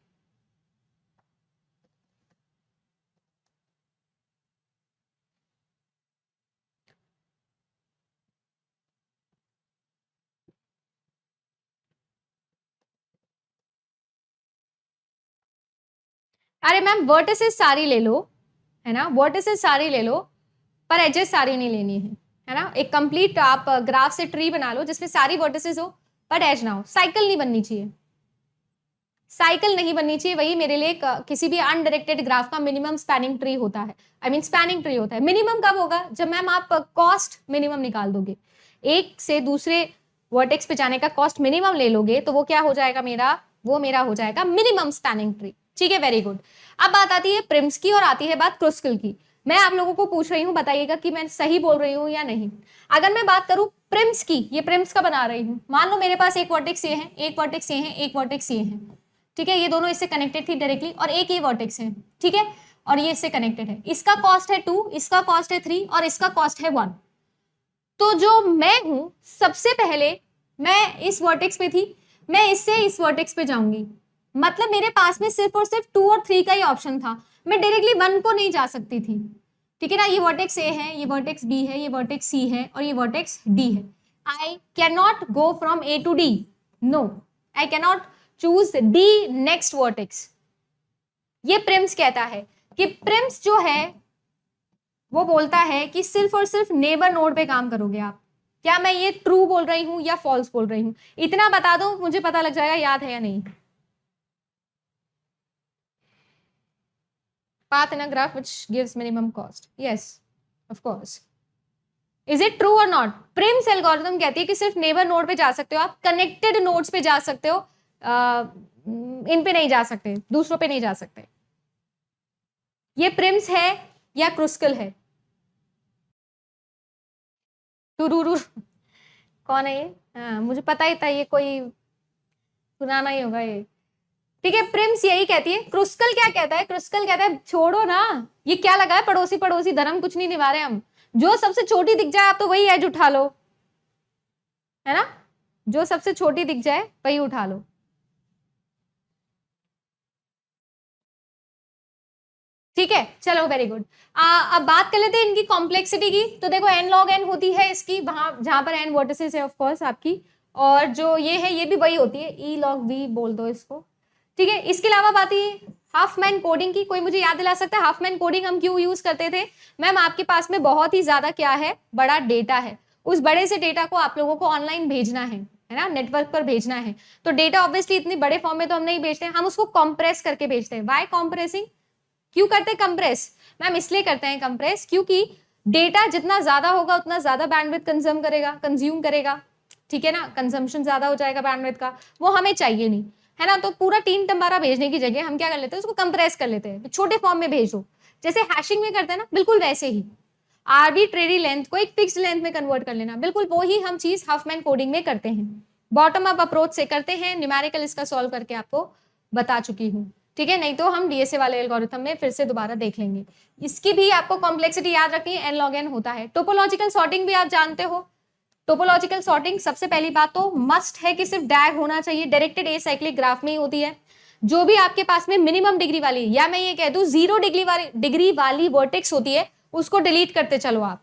अरे मैम वर्टिसेस सारी ले लो, है ना, वर्टिसेस सारी ले लो, पर एजेस सारी नहीं लेनी है ना। एक कंप्लीट आप ग्राफ से ट्री बना लो जिसमें सारी वर्टिसेस हो, पर एज ना हो। साइकिल नहीं बननी चाहिए, साइकिल नहीं बननी चाहिए, वही मेरे लिए किसी भी अनडायरेक्टेड ग्राफ का मिनिमम स्पैनिंग ट्री होता है। स्पैनिंग ट्री होता है। मिनिमम कब होगा? जब मैम आप कॉस्ट मिनिमम निकाल दोगे, एक से दूसरे वर्टेक्स पे जाने का कॉस्ट मिनिमम ले लोगे, तो वो क्या हो जाएगा मेरा? वो मेरा हो जाएगा मिनिमम स्पैनिंग ट्री, ठीक है। Very good. अब बात आती है प्रिम्स की और आती है बात क्रुस्कल की। मैं आप लोगों को पूछ रही हूँ, बताइएगा कि मैं सही बोल रही हूँ या नहीं। अगर मैं बात करूं प्रिम्स की, ये प्रिम्स का बना रही हूँ, मान लो मेरे पास एक वर्टेक्स ये है, एक वर्टेक्स ये है, एक वर्टेक्स ये है, ठीक है। ये दोनों इससे कनेक्टेड थी डायरेक्टली, और एक ये वर्टेक्स है, ठीक है, और ये इससे कनेक्टेड है। इसका कॉस्ट है 2, इसका कॉस्ट है 3, और इसका कॉस्ट है 1। तो जो मैं हूं, सबसे पहले मैं इस वर्टेक्स पे थी, मैं इससे इस वर्टेक्स पे जाऊंगी, मतलब मेरे पास में सिर्फ और सिर्फ 2 और 3 का ही ऑप्शन था, मैं डायरेक्टली 1 को नहीं जा सकती थी, ठीक है ना। ये वर्टेक्स ए है, ये वर्टेक्स बी है, ये वर्टेक्स सी है, और ये वर्टेक्स डी है। I can not go from A to D, no, I can not choose D next vertex. ये प्रिम्स कहता है कि प्रिम्स जो है वो बोलता है कि सिर्फ और सिर्फ नेबर नोड पे काम करोगे आप। क्या मैं ये ट्रू बोल रही हूं या फॉल्स बोल रही हूं? इतना बता दो, मुझे पता लग जाएगा याद है या नहीं। Path in a graph which gives minimum cost. Yes, of course. Is it true or not? Prim's algorithm कहती है कि सिर्फ नेबर नोड पे जा सकते हो आप, कनेक्टेड नोड्स पे जा सकते हो, इन पे नहीं जा सकते, दूसरों पे नहीं जा सकते। ये प्रिम्स है या क्रुस्कल है? टूरूरू कौन है ये? हाँ, मुझे पता ही था, ये कोई पुराना ही होगा ये, ठीक है। प्रिम्स यही कहती है। क्रुस्कल क्या कहता है? क्रुस्कल कहता है छोड़ो ना, ये क्या लगा है पड़ोसी पड़ोसी धर्म, कुछ नहीं निभा रहे हम, जो सबसे छोटी दिख जाए आप तो वही एज उठा लो, है ना, जो सबसे छोटी दिख जाए वही उठा लो। ठीक है, चलो वेरी गुड। अब बात कर लेते हैं इनकी कॉम्प्लेक्सिटी की। तो देखो n log n होती है इसकी, वहां जहां पर n वर्टिसेस है ऑफ कोर्स आपकी, और जो ये है ये भी वही होती है, e log v बोल दो इसको, ठीक है। इसके अलावा बात है हाफमैन कोडिंग की। कोई मुझे याद दिला सकता है हाफमैन कोडिंग हम क्यों यूज करते थे? मैम आपके पास में बहुत ही ज्यादा क्या है, बड़ा डेटा है, उस बड़े से डेटा को आप लोगों को ऑनलाइन भेजना है ना, नेटवर्क पर भेजना है। तो डेटा ऑब्वियसली इतनी बड़े फॉर्म में तो हम नहीं भेजते, हम उसको कॉम्प्रेस करके भेजते हैं। Why compressing? क्यों करते हैं कंप्रेस? मैम इसलिए करते हैं कंप्रेस क्योंकि डेटा जितना ज्यादा होगा उतना ज्यादा बैंडविड्थ कंज्यूम करेगा, ठीक है ना, कंजम्पशन ज्यादा हो जाएगा बैंडविड्थ का, वो हमें चाहिए नहीं, है ना। तो पूरा 3 टम्बारा भेजने की जगह हम क्या कर लेते हैं, उसको कंप्रेस कर लेते हैं, छोटे फॉर्म में भेजो, जैसे हैशिंग में करते हैं ना, बिल्कुल वैसे ही आर्बिट्रेरी लेंथ को एक फिक्स्ड लेंथ में कन्वर्ट कर लेना, बिल्कुल वो ही हम चीज हाफमैन कोडिंग में करते हैं। बॉटम अप अप्रोच से करते हैं, न्यूमेरिकल इसका सॉल्व करके आपको बता चुकी हूँ, ठीक है। नहीं तो हम डीएसए वाले एल्गोरिथम में फिर से दोबारा देख लेंगे। इसकी भी आपको कॉम्प्लेक्सिटी याद रखनी है, n log n होता है। टोपोलॉजिकल सॉर्टिंग भी आप जानते हो। टोपोलॉजिकल सॉर्टिंग सबसे पहली बात तो मस्ट है कि सिर्फ डैग होना चाहिए, डायरेक्टेड एसाइक्लिक ग्राफ में ही होती है। जो भी आपके पास में मिनिमम डिग्री वाली, या मैं ये कह दूं 0 डिग्री वाली वर्टेक्स होती है, उसको डिलीट करते चलो आप।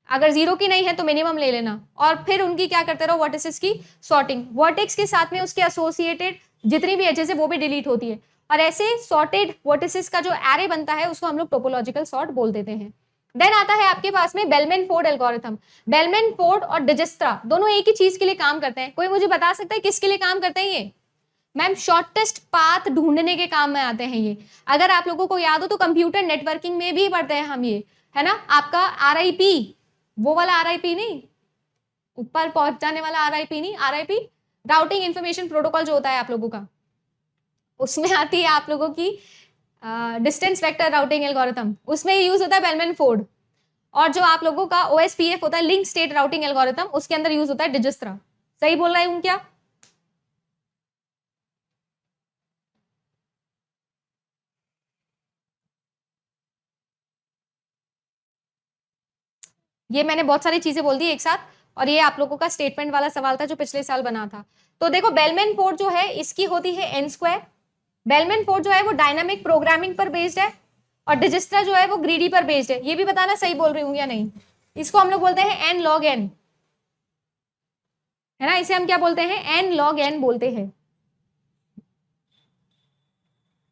अगर 0 की नहीं है तो मिनिमम ले लेना, और फिर उनकी क्या करते रहो, वर्टिसेस की सॉर्टिंग। वर्टेक्स के साथ में उसके एसोसिएटेड जितनी भी एजेस है वो भी डिलीट होती है, और ऐसे सॉर्टेड वर्टिसेस का जो एरे बनता है उसको हम लोग टोपोलॉजिकल सॉर्ट बोल देते हैं। देन आता है आपके पास में bellman Ford algorithm. Bellman Ford और डिजिस्त्रा दोनों एक ही चीज के लिए काम करते हैं। कोई मुझे बता सकता है किसके लिए काम करते हैं ये? मैम शॉर्टेस्ट पाथ ढूंढने के काम में आते हैं ये। अगर आप लोगों को याद हो तो कंप्यूटर नेटवर्किंग में भी पढ़ते हैं हम ये, है ना। आपका RIP, वो वाला RIP नहीं, ऊपर पहुंच जाने वाला RIP नहीं, RIP राउटिंग इंफॉर्मेशन प्रोटोकॉल जो होता है आप लोगों का, उसमें आती है आप लोगों की डिस्टेंस वेक्टर राउटिंग एल्गोरिथम, उसमें यूज होता है बेलमैन फोर्ड। और जो आप लोगों का OSPF होता है, लिंक स्टेट राउटिंग एल्गोरिथम, उसके अंदर यूज होता है डिजिस्त्रा। सही बोल रहा हूं क्या? ये मैंने बहुत सारी चीजें बोल दी एक साथ, और ये आप लोगों का स्टेटमेंट वाला सवाल था जो पिछले साल बना था। तो देखो बेलमैन फोर्ड जो है इसकी होती है n²। बेलमैन फोर्ड जो है वो डायनामिक प्रोग्रामिंग पर बेस्ड है, और डिजिस्त्रा जो है वो ग्रीडी पर बेस्ड है। ये भी बताना सही बोल रही हूँ या नहीं। इसको हम लोग बोलते हैं n log n, है ना। इसे हम क्या बोलते हैं? n log n बोलते हैं।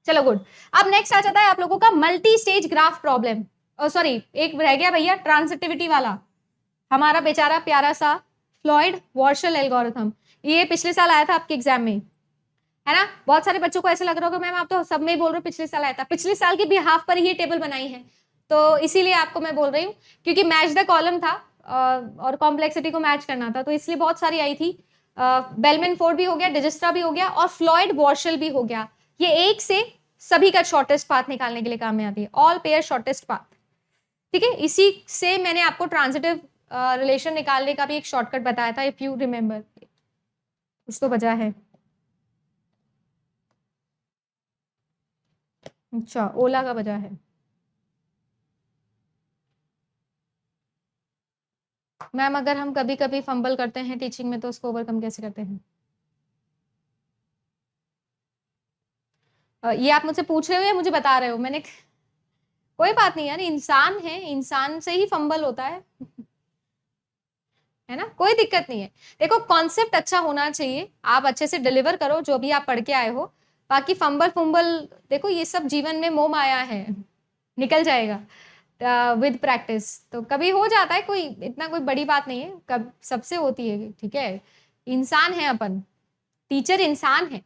चलो गुड। अब नेक्स्ट आ जाता है आप लोगों का multi stage graph problem. Sorry, एक रह गया भैया ट्रांजिटिविटी वाला, हमारा बेचारा प्यारा सा फ्लॉयड वॉर्शल एल्गोरिथम। ये पिछले साल आया था आपके एग्जाम में, है ना। बहुत सारे बच्चों को ऐसे लग रहा होगा मैम आप तो सब में ही बोल रहे हो, पिछले साल आया था। पिछले साल की बिहाफ पर ही ये टेबल बनाई है, तो इसीलिए आपको मैं बोल रही हूँ, क्योंकि मैच द कॉलम था और कॉम्प्लेक्सिटी को मैच करना था, तो इसलिए बहुत सारी आई थी। बेलमैन फोर्ड भी हो गया, डिजिस्त्रा भी हो गया, और फ्लॉयड वॉर्शल भी हो गया। ये एक से सभी का शॉर्टेस्ट पाथ निकालने के लिए काम में आती है, ऑल पेयर शॉर्टेस्ट पाथ, ठीक है। इसी से मैंने आपको ट्रांजिटिव रिलेशन निकालने का भी एक शॉर्टकट बताया था, इफ यू रिमेम्बर। कुछ तो बचा है। अच्छा, ओला का बजा है। मैम अगर हम कभी कभी फंबल करते हैं टीचिंग में तो उसको ओवरकम कैसे करते हैं? ये आप मुझसे पूछ रहे हो या मुझे बता रहे हो? मैंने कोई बात नहीं यार, इंसान है, इंसान से ही फंबल होता है है ना, कोई दिक्कत नहीं है। देखो कॉन्सेप्ट अच्छा होना चाहिए, आप अच्छे से डिलीवर करो जो भी आप पढ़ के आए हो। बाकी फंबल फुम्बल देखो ये सब जीवन में मोह माया है, निकल जाएगा विद प्रैक्टिस। तो कभी हो जाता है, कोई इतना कोई बड़ी बात नहीं है, कब सबसे होती है, ठीक है। इंसान है अपन, टीचर इंसान है,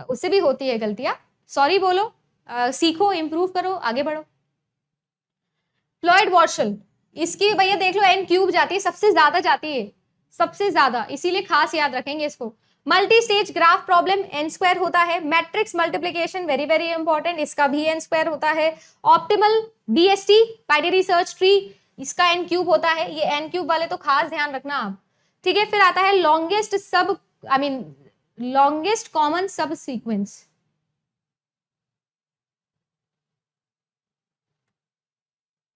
उससे भी होती है गलतियां। सॉरी बोलो, सीखो, इंप्रूव करो, आगे बढ़ो। फ्लॉयड वॉर्शल, इसकी भैया देख लो n³ जाती है, सबसे ज्यादा जाती है, सबसे ज्यादा, इसीलिए खास याद रखेंगे इसको। Multi stage graph problem n² होता है। Matrix multiplication very very important, इसका भी n² होता है। Optimal BST binary search tree, इसका n³ होता है। ये n³ वाले तो खास ध्यान रखना आप, ठीक है। फिर आता है लॉन्गेस्ट सब लॉन्गेस्ट कॉमन सब सीक्वेंस।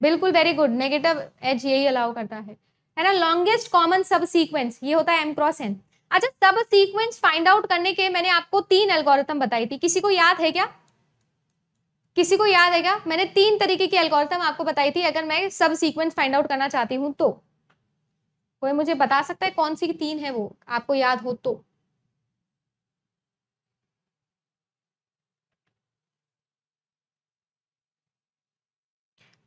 बिल्कुल, वेरी गुड, नेगेटिव एज यही अलाउ करता है ना। लॉन्गेस्ट कॉमन सब सीक्वेंस ये होता है m×n। अच्छा, सब सीक्वेंस फाइंड आउट करने के मैंने आपको 3 एल्गोरिथम बताई थी, किसी को याद है क्या? किसी को याद है क्या? मैंने 3 तरीके की एल्गोरिथम आपको बताई थी अगर मैं सब सीक्वेंस फाइंड आउट करना चाहती हूं तो। कोई मुझे बता सकता है कौन सी 3 है वो, आपको याद हो तो?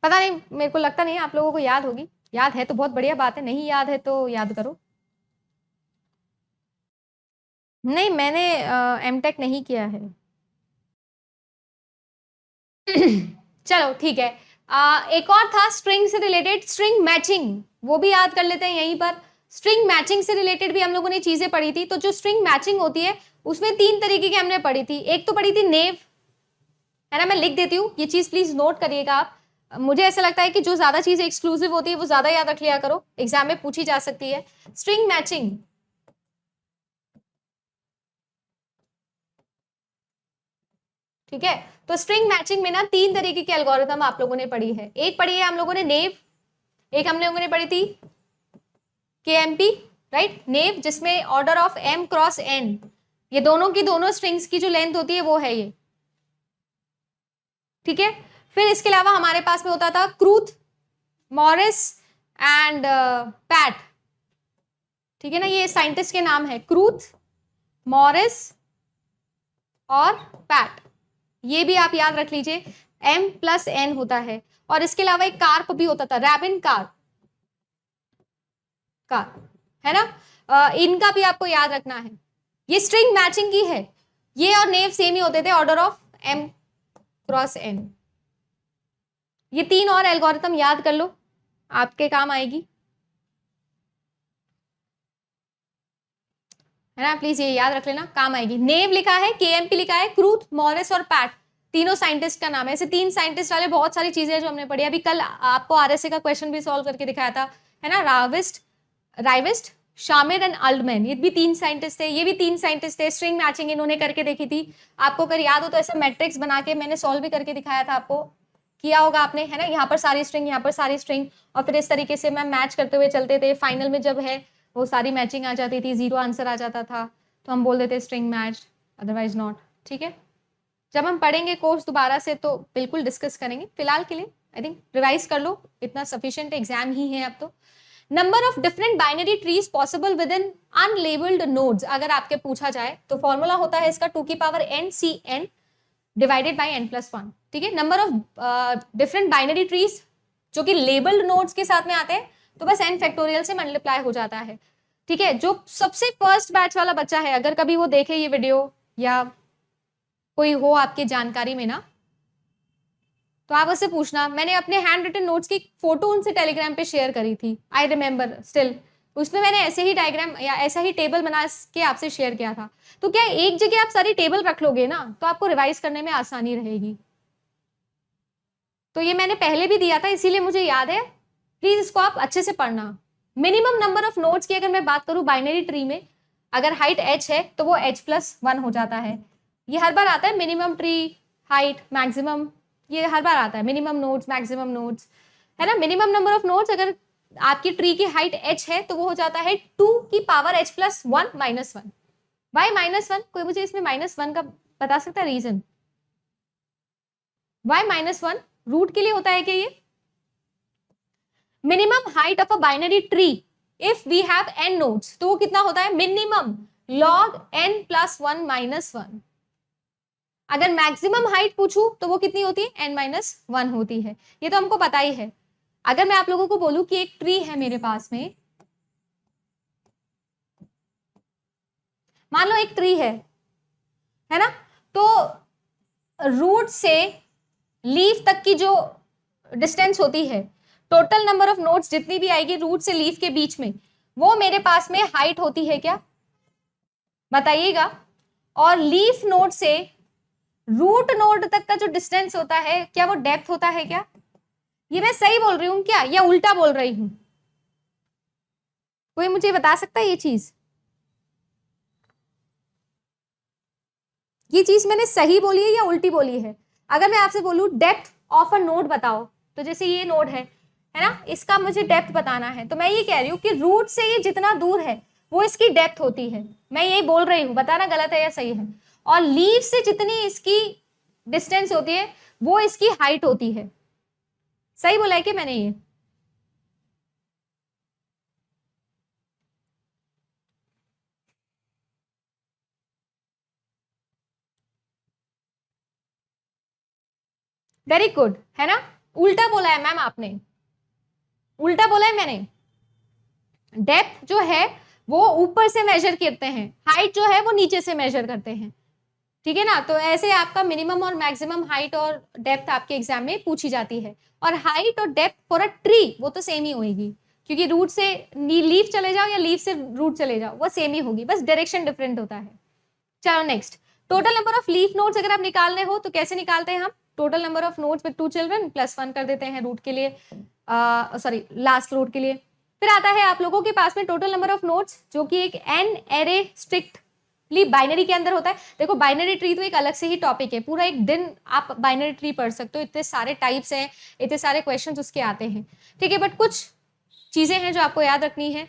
पता नहीं, मेरे को लगता नहीं आप लोगों को याद होगी। याद है तो बहुत बढ़िया बात है, नहीं याद है तो याद करो। नहीं, मैंने M.Tech नहीं किया है। चलो ठीक है। एक और था स्ट्रिंग से रिलेटेड, स्ट्रिंग मैचिंग, वो भी याद कर लेते हैं यहीं पर। स्ट्रिंग मैचिंग से रिलेटेड भी हम लोगों ने चीजें पढ़ी थी। तो जो स्ट्रिंग मैचिंग होती है उसमें 3 तरीके की हमने पढ़ी थी। एक तो पढ़ी थी नेव, है ना, मैं लिख देती हूँ, ये चीज प्लीज नोट करिएगा आप। मुझे ऐसा लगता है कि जो ज्यादा चीजें एक्सक्लूसिव होती है वो ज्यादा याद रख लिया करो, एग्जाम में पूछी जा सकती है। स्ट्रिंग मैचिंग, ठीक है। तो स्ट्रिंग मैचिंग में ना 3 तरीके की एल्गोरिथम आप लोगों ने पढ़ी है। एक पढ़ी है हम लोगों ने नेव, एक हम लोगों ने पढ़ी थी केएमपी, राइट, नेव जिसमें order of m cross n, ये दोनों की दोनों स्ट्रिंग्स की जो लेंथ होती है वो है ये, ठीक है। फिर इसके अलावा हमारे पास में होता था क्रूथ, मॉरिस एंड पैट, ठीक है ना, ये साइंटिस्ट के नाम है, क्रूथ, मॉरिस और पैट, ये भी आप याद रख लीजिए, m+n होता है। और इसके अलावा एक कार्प भी होता था, रैबिन कार्प, है ना, इनका भी आपको याद रखना है। ये स्ट्रिंग मैचिंग की है, ये और नेव सेम ही होते थे, order of m cross n। ये 3 और एल्गोरिथम याद कर लो, आपके काम आएगी, है ना, प्लीज ये याद रख लेना, काम आएगी। नेव लिखा है, केएमपी लिखा है, क्रूथ, मॉरिस और पैट, तीनों साइंटिस्ट का नाम है। ऐसे 3 साइंटिस्ट वाले बहुत सारी चीजें जो हमने पढ़ी। अभी कल आपको आरएसए का क्वेश्चन भी सॉल्व करके दिखाया था, है ना, राइविस्ट, शामिर एंड अल्डमैन, ये भी 3 साइंटिस्ट थे, ये भी 3 साइंटिस्ट थे। स्ट्रिंग मैचिंग इन्होंने करके देखी थी। आपको अगर याद हो तो ऐसे मैट्रिक्स बना के मैंने सॉल्व भी करके दिखाया था, आपको किया होगा आपने, है ना, यहाँ पर सारी स्ट्रिंग, यहाँ पर सारी स्ट्रिंग, और फिर इस तरीके से मैम मैच करते हुए चलते थे। फाइनल में जब है वो सारी मैचिंग आ जाती थी, 0 आंसर आ जाता था, तो हम बोल देते स्ट्रिंग मैच, अदरवाइज नॉट, ठीक है। जब हम पढ़ेंगे कोर्स दोबारा से तो बिल्कुल डिस्कस करेंगे। फिलहाल के लिए आई थिंक रिवाइज कर लो, इतना सफिशिएंट, एग्जाम ही है अब तो। Number of different binary trees possible with in unlabelled nodes, अगर आपके पूछा जाए तो फॉर्मूला होता है इसका 2 की power n cn divided by n+1, ठीक है। Number of different binary trees जो कि लेबल्ड नोड्स के साथ में आते हैं तो बस n फैक्टोरियल से मल्टीप्लाई हो जाता है, ठीक है। जो सबसे फर्स्ट बैच वाला बच्चा है, अगर कभी वो देखे ये वीडियो या कोई हो आपकी जानकारी में ना, तो आप उससे पूछना, मैंने अपने हैंड रिटन नोट्स की फोटो उनसे टेलीग्राम पे शेयर करी थी, आई रिमेम्बर स्टिल, उसमें मैंने ऐसे ही डायग्राम या ऐसा ही टेबल बना के आपसे शेयर किया था। तो क्या एक जगह आप सारी टेबल रख लोगे ना तो आपको रिवाइज करने में आसानी रहेगी। तो ये मैंने पहले भी दिया था इसीलिए मुझे याद है, प्लीज इसको आप अच्छे से पढ़ना। मिनिमम नंबर ऑफ नोड्स की अगर मैं बात करूं बाइनरी ट्री में, अगर हाइट h है तो वो h+1 हो जाता है। ये हर बार आता है, मिनिमम ट्री हाइट, मैक्सिमम, ये हर बार आता है, मिनिमम नोड्स, मैक्सिमम नोड्स, है ना। मिनिमम नंबर ऑफ नोड्स अगर आपकी ट्री की हाइट h है तो वो हो जाता है 2 की पावर h+1 -1। वाई -1? कोई मुझे इसमें -1 का बता सकता है रीजन? वाई -1 रूट के लिए होता है क्या ये? Minimum height of a binary tree if we have n nodes, तो वो कितना होता है? Minimum log n+1 -1। अगर मैक्सिमम हाइट पूछूं तो वो कितनी होती है? n-1 होती है। ये तो हमको पता ही है। अगर मैं आप लोगों को बोलूं कि एक ट्री है मेरे पास में, मान लो एक ट्री है ना, तो रूट से लीफ तक की जो डिस्टेंस होती है, टोटल नंबर ऑफ नोड्स जितनी भी आएगी रूट से लीफ के बीच में, वो मेरे पास में हाइट होती है क्या? बताइएगा। और लीफ नोड से रूट नोड तक का जो डिस्टेंस होता है, क्या वो डेप्थ होता है क्या? ये मैं सही बोल रही हूं क्या या उल्टा बोल रही हूं? कोई मुझे बता सकता है ये चीज? ये चीज मैंने सही बोली है या उल्टी बोली है? अगर मैं आपसे बोलूं डेप्थ ऑफ अ नोड बताओ, तो जैसे ये नोड है ना, इसका मुझे डेप्थ बताना है, तो मैं ये कह रही हूं कि रूट से ये जितना दूर है वो इसकी डेप्थ होती है। मैं यही बोल रही हूं, बताना गलत है या सही है। और लीफ से जितनी इसकी डिस्टेंस होती है वो इसकी हाइट होती है। सही बोला है कि मैंने ये? वेरी गुड, है ना। उल्टा बोला है मैम आपने, उल्टा बोला है मैंने। डेप्थ जो है वो ऊपर से मेजर करते हैं, हाइट जो है वो नीचे से मेजर करते हैं, ठीक है ना। तो ऐसे आपका मिनिमम और मैक्सिमम हाइट और डेप्थ आपके एग्जाम में पूछी जाती है। और हाइट और डेप्थ फॉर अ ट्री वो तो सेम ही होगी, क्योंकि रूट से लीफ चले जाओ या लीफ से रूट चले जाओ वो सेम ही होगी, बस डायरेक्शन डिफरेंट होता है। चलो next, total number of leaf nodes अगर आप निकालने हो तो कैसे निकालते हैं हम? Total number of nodes with 2 children +1 कर देते हैं रूट के लिए, सॉरी लास्ट रूट के लिए। फिर आता है आप लोगों के पास में टोटल नंबर ऑफ नोड्स, जो कि एक n array strict simply binary के अंदर होता है। देखो बाइनरी ट्री तो एक अलग से ही टॉपिक है, पूरा एक दिन आप बाइनरी ट्री पढ़ सकते हो, इतने सारे टाइप्स हैं, इतने सारे क्वेश्चंस उसके आते हैं, ठीक है। बट कुछ चीजें हैं जो आपको याद रखनी है।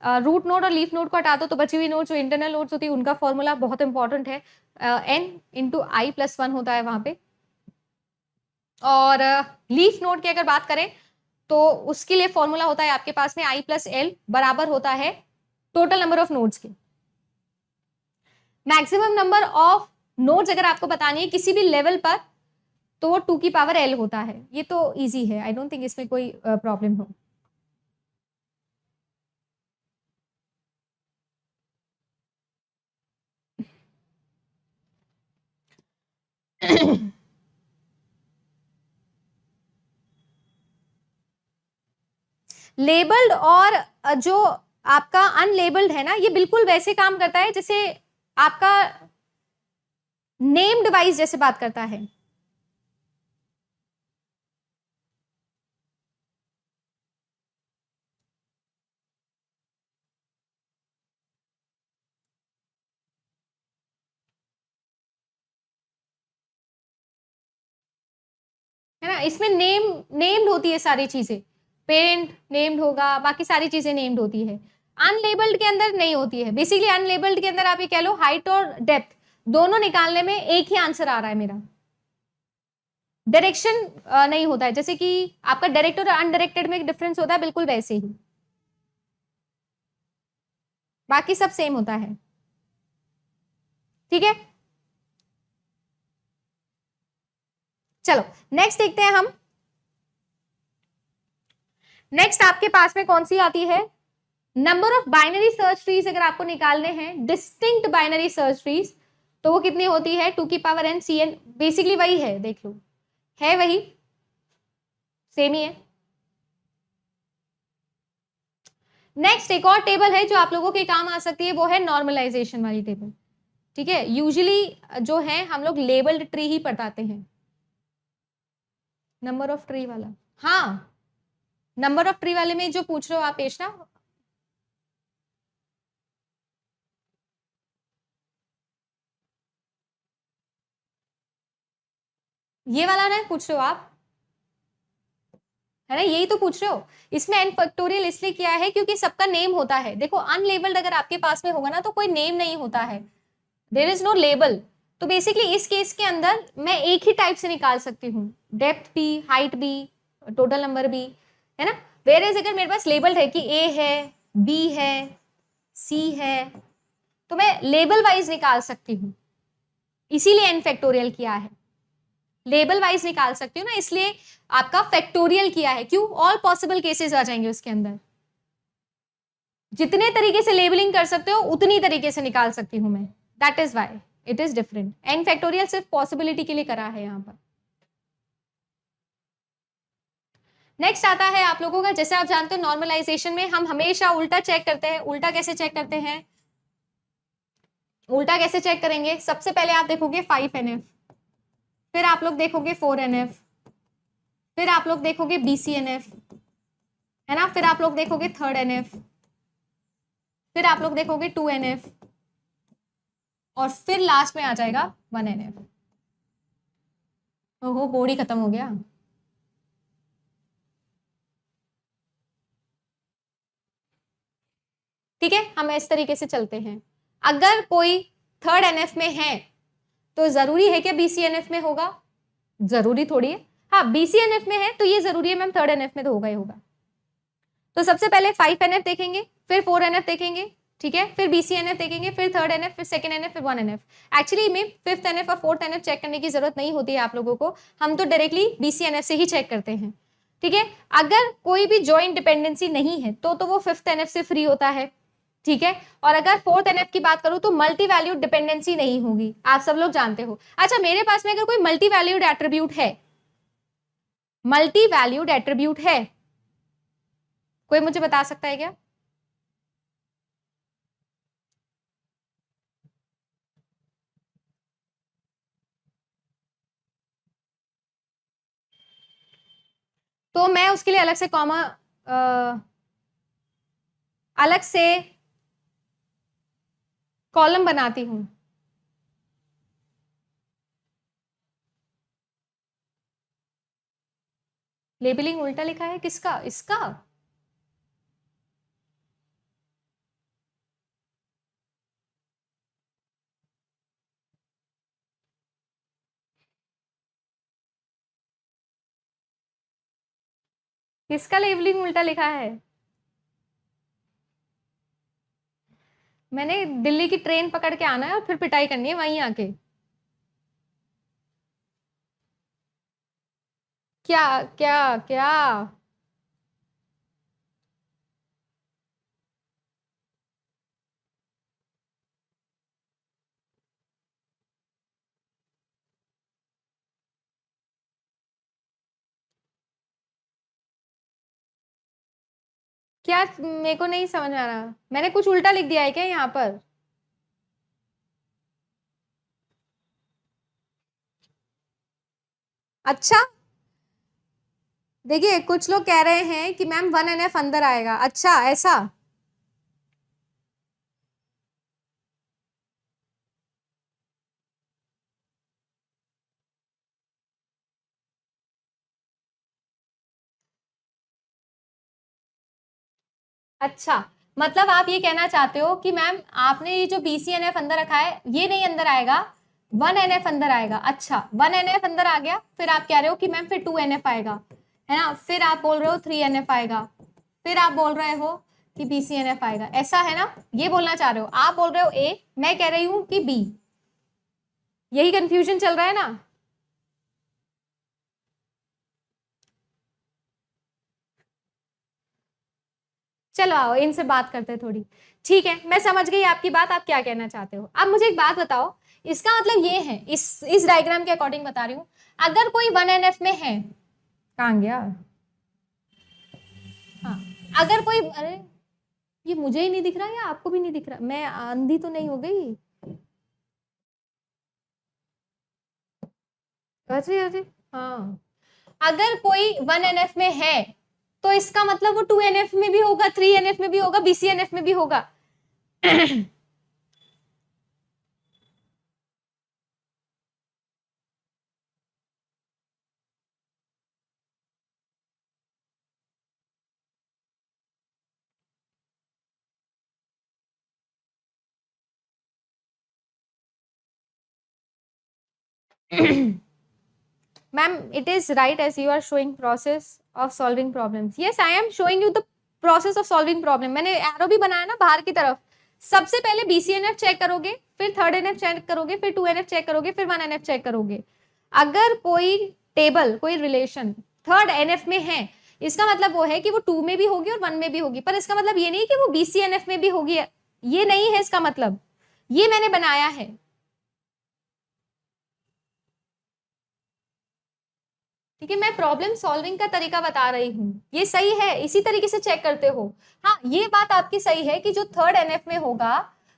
रूट नोड और लीफ नोड को हटा दो तो बची हुई नोड जो इंटरनल नोड्स होती है उनका फॉर्मूला बहुत इंपॉर्टेंट है, n/i+1 होता है वहां पे। और लीफ नोड की अगर बात करें तो उसके लिए फॉर्मूला होता है आपके पास में i+l बराबर होता है टोटल नंबर ऑफ नोड्स के। मैक्सिमम नंबर ऑफ नोड्स अगर आपको बतानी है किसी भी लेवल पर तो वो 2⁴l होता है। ये तो इजी है, आई डोंट थिंक इसमें कोई प्रॉब्लम हो। लेबल्ड और जो आपका अनलेबल्ड है ना, ये बिल्कुल वैसे काम करता है जैसे आपका नेम डिवाइस जैसे बात करता है। है ना, इसमें नेम्ड होती है सारी चीजें, पेरेंट नेम्ड होगा, बाकी सारी चीजें नेम्ड होती है। अनलेबल्ड के अंदर नहीं होती है। बेसिकली अनलेबल्ड के अंदर आप ये कह लो हाइट और डेप्थ दोनों निकालने में एक ही आंसर आ रहा है मेरा, डायरेक्शन नहीं होता है। जैसे कि आपका डायरेक्ट और अनडायरेक्टेड में डिफरेंस होता है, बिल्कुल वैसे ही बाकी सब सेम होता है, ठीक है। चलो नेक्स्ट देखते हैं हम। नेक्स्ट आपके पास में कौन सी आती है, number of binary search trees अगर आपको निकालने हैं, डिस्टिंक्ट बाइनरी सर्च ट्रीज, तो वो कितनी होती है 2⁴n Cn। बेसिकली वही है, देख लो है वही, सेम ही है। नेक्स्ट एक और टेबल है जो आप लोगों के काम आ सकती है, वो है नॉर्मलाइजेशन वाली टेबल, ठीक है। यूजुअली जो है हम लोग लेबल्ड ट्री ही पढ़ाते हैं। नंबर ऑफ ट्री वाला, हाँ नंबर ऑफ ट्री वाले में जो पूछ रहे हो आप पेशना, ये वाला ना पूछ रहे हो आप, है ना, यही तो पूछ रहे हो। इसमें n फैक्टोरियल इसलिए किया है क्योंकि सबका नेम होता है। देखो अनलेबल्ड अगर आपके पास में होगा ना तो कोई नेम नहीं होता है, देयर इज नो लेबल। तो बेसिकली इस केस के अंदर मैं एक ही टाइप से निकाल सकती हूँ, डेप्थ भी, हाइट भी, टोटल नंबर भी, है ना। वेयर एज अगर मेरे पास लेबल्ड है कि ए है, बी है, सी है, तो मैं लेबल वाइज निकाल सकती हूँ, इसीलिए n फैक्टोरियल किया है। लेबल वाइज निकाल सकती हूँ ना, इसलिए आपका फैक्टोरियल किया है। क्यों, ऑल पॉसिबल केसेस आ जाएंगे उसके अंदर, जितने तरीके से लेबलिंग कर सकते हो उतनी तरीके से निकाल सकती हूं मैं, that is why it is different. n factorial सिर्फ पॉसिबिलिटी के लिए करा है यहां पर। नेक्स्ट आता है आप लोगों का, जैसे आप जानते हो नॉर्मलाइजेशन में हम हमेशा उल्टा चेक करते हैं। उल्टा कैसे चेक करते हैं, उल्टा कैसे चेक करेंगे, सबसे पहले आप देखोगे 5NF, फिर आप लोग देखोगे 4NF, फिर आप लोग देखोगे BCNF, है ना, फिर आप लोग देखोगे 3rd NF, फिर आप लोग देखोगे 2NF, और फिर लास्ट में आ जाएगा 1NF। ओहो बोर्ड ही खत्म हो गया। ठीक है, हम इस तरीके से चलते हैं। अगर कोई 3rd NF में है तो जरूरी है क्या BCNF में होगा, जरूरी थोड़ी है। हाँ BCNF में है तो ये जरूरी है मैम 3rd NF में तो होगा ही होगा। तो सबसे पहले 5NF देखेंगे, फिर 4NF देखेंगे, ठीक है, फिर BCNF देखेंगे, फिर 3rd NF, फिर 2nd NF, फिर 1NF। एक्चुअली में 5th NF और 4th NF चेक करने की जरूरत नहीं होती है आप लोगों को, हम तो डायरेक्टली BCNF से ही चेक करते हैं, ठीक है। अगर कोई भी जॉइंट डिपेंडेंसी नहीं है तो वो 5th NF से फ्री होता है, ठीक है। और अगर 4th NF की बात करूं तो मल्टी वैल्यूड डिपेंडेंसी नहीं होगी, आप सब लोग जानते हो। अच्छा मेरे पास में अगर कोई मल्टी वैल्यूड एट्रीब्यूट है, मल्टी वैल्यूड एट्रीब्यूट है, कोई मुझे बता सकता है क्या, तो मैं उसके लिए अलग से कॉमा अलग से कॉलम बनाती हूं। लेबलिंग उल्टा लिखा है किसका? इसका। किसका लेबलिंग उल्टा लिखा है? मैंने दिल्ली की ट्रेन पकड़ के आना है और फिर पिटाई करनी है वहीं आके। क्या क्या क्या? क्या? मेरे को नहीं समझ आ रहा, मैंने कुछ उल्टा लिख दिया है क्या यहाँ पर? अच्छा, देखिए कुछ लोग कह रहे हैं कि मैम 1NF अंदर आएगा। अच्छा ऐसा? अच्छा, मतलब आप ये कहना चाहते हो कि मैम आपने ये जो BCNF अंदर रखा है ये नहीं अंदर आएगा, 1NF अंदर आएगा। अच्छा, 1NF अंदर आ गया, फिर आप कह रहे हो कि मैम फिर 2NF आएगा, है ना? फिर आप बोल रहे हो 3NF आएगा, फिर आप बोल रहे हो कि BCNF आएगा। ऐसा है ना? ये बोलना चाह रहे हो? आप बोल रहे हो A, मैं कह रही हूं कि B। यही कंफ्यूजन चल रहा है ना? चलो आओ इनसे बात करते हैं थोड़ी। ठीक है, मैं समझ गई आपकी बात, आप क्या कहना चाहते हो। अब मुझे एक बात बताओ, इसका मतलब ये है, इस डायग्राम के अकॉर्डिंग बता रही हूं, अगर कोई 1NF में है, कहां गया? हाँ, अगर कोई, अरे ये मुझे ही नहीं दिख रहा या आपको भी नहीं दिख रहा? मैं अंधी तो नहीं हो गई? अरे अरे, हाँ, अगर कोई 1NF में है तो इसका मतलब वो 2NF में भी होगा, 3NF में भी होगा, BCNF में भी होगा। Ma'am, it is right as you are showing process of solving problems. Yes, I am showing you the process of solving problem. मैंने एरो भी बनाया ना बाहर की तरफ। सबसे पहले BCNF चेक करोगे, फिर 3rd NF चेक करोगे, फिर 2NF चेक करोगे, फिर 1NF चेक करोगे। अगर कोई टेबल, कोई रिलेशन 3rd NF में है, इसका मतलब वो है कि वो 2 में भी होगी और 1 में भी होगी, पर इसका मतलब ये नहीं कि वो BCNF में भी होगी, ये नहीं है इसका मतलब। ये मैंने बनाया है। ठीक है, मैं प्रॉब्लम सॉल्विंग का तरीका बता रही हूँ, ये सही है, इसी तरीके से चेक करते हो। हाँ, ये बात आपकी सही है कि जो 3rd NF में होगा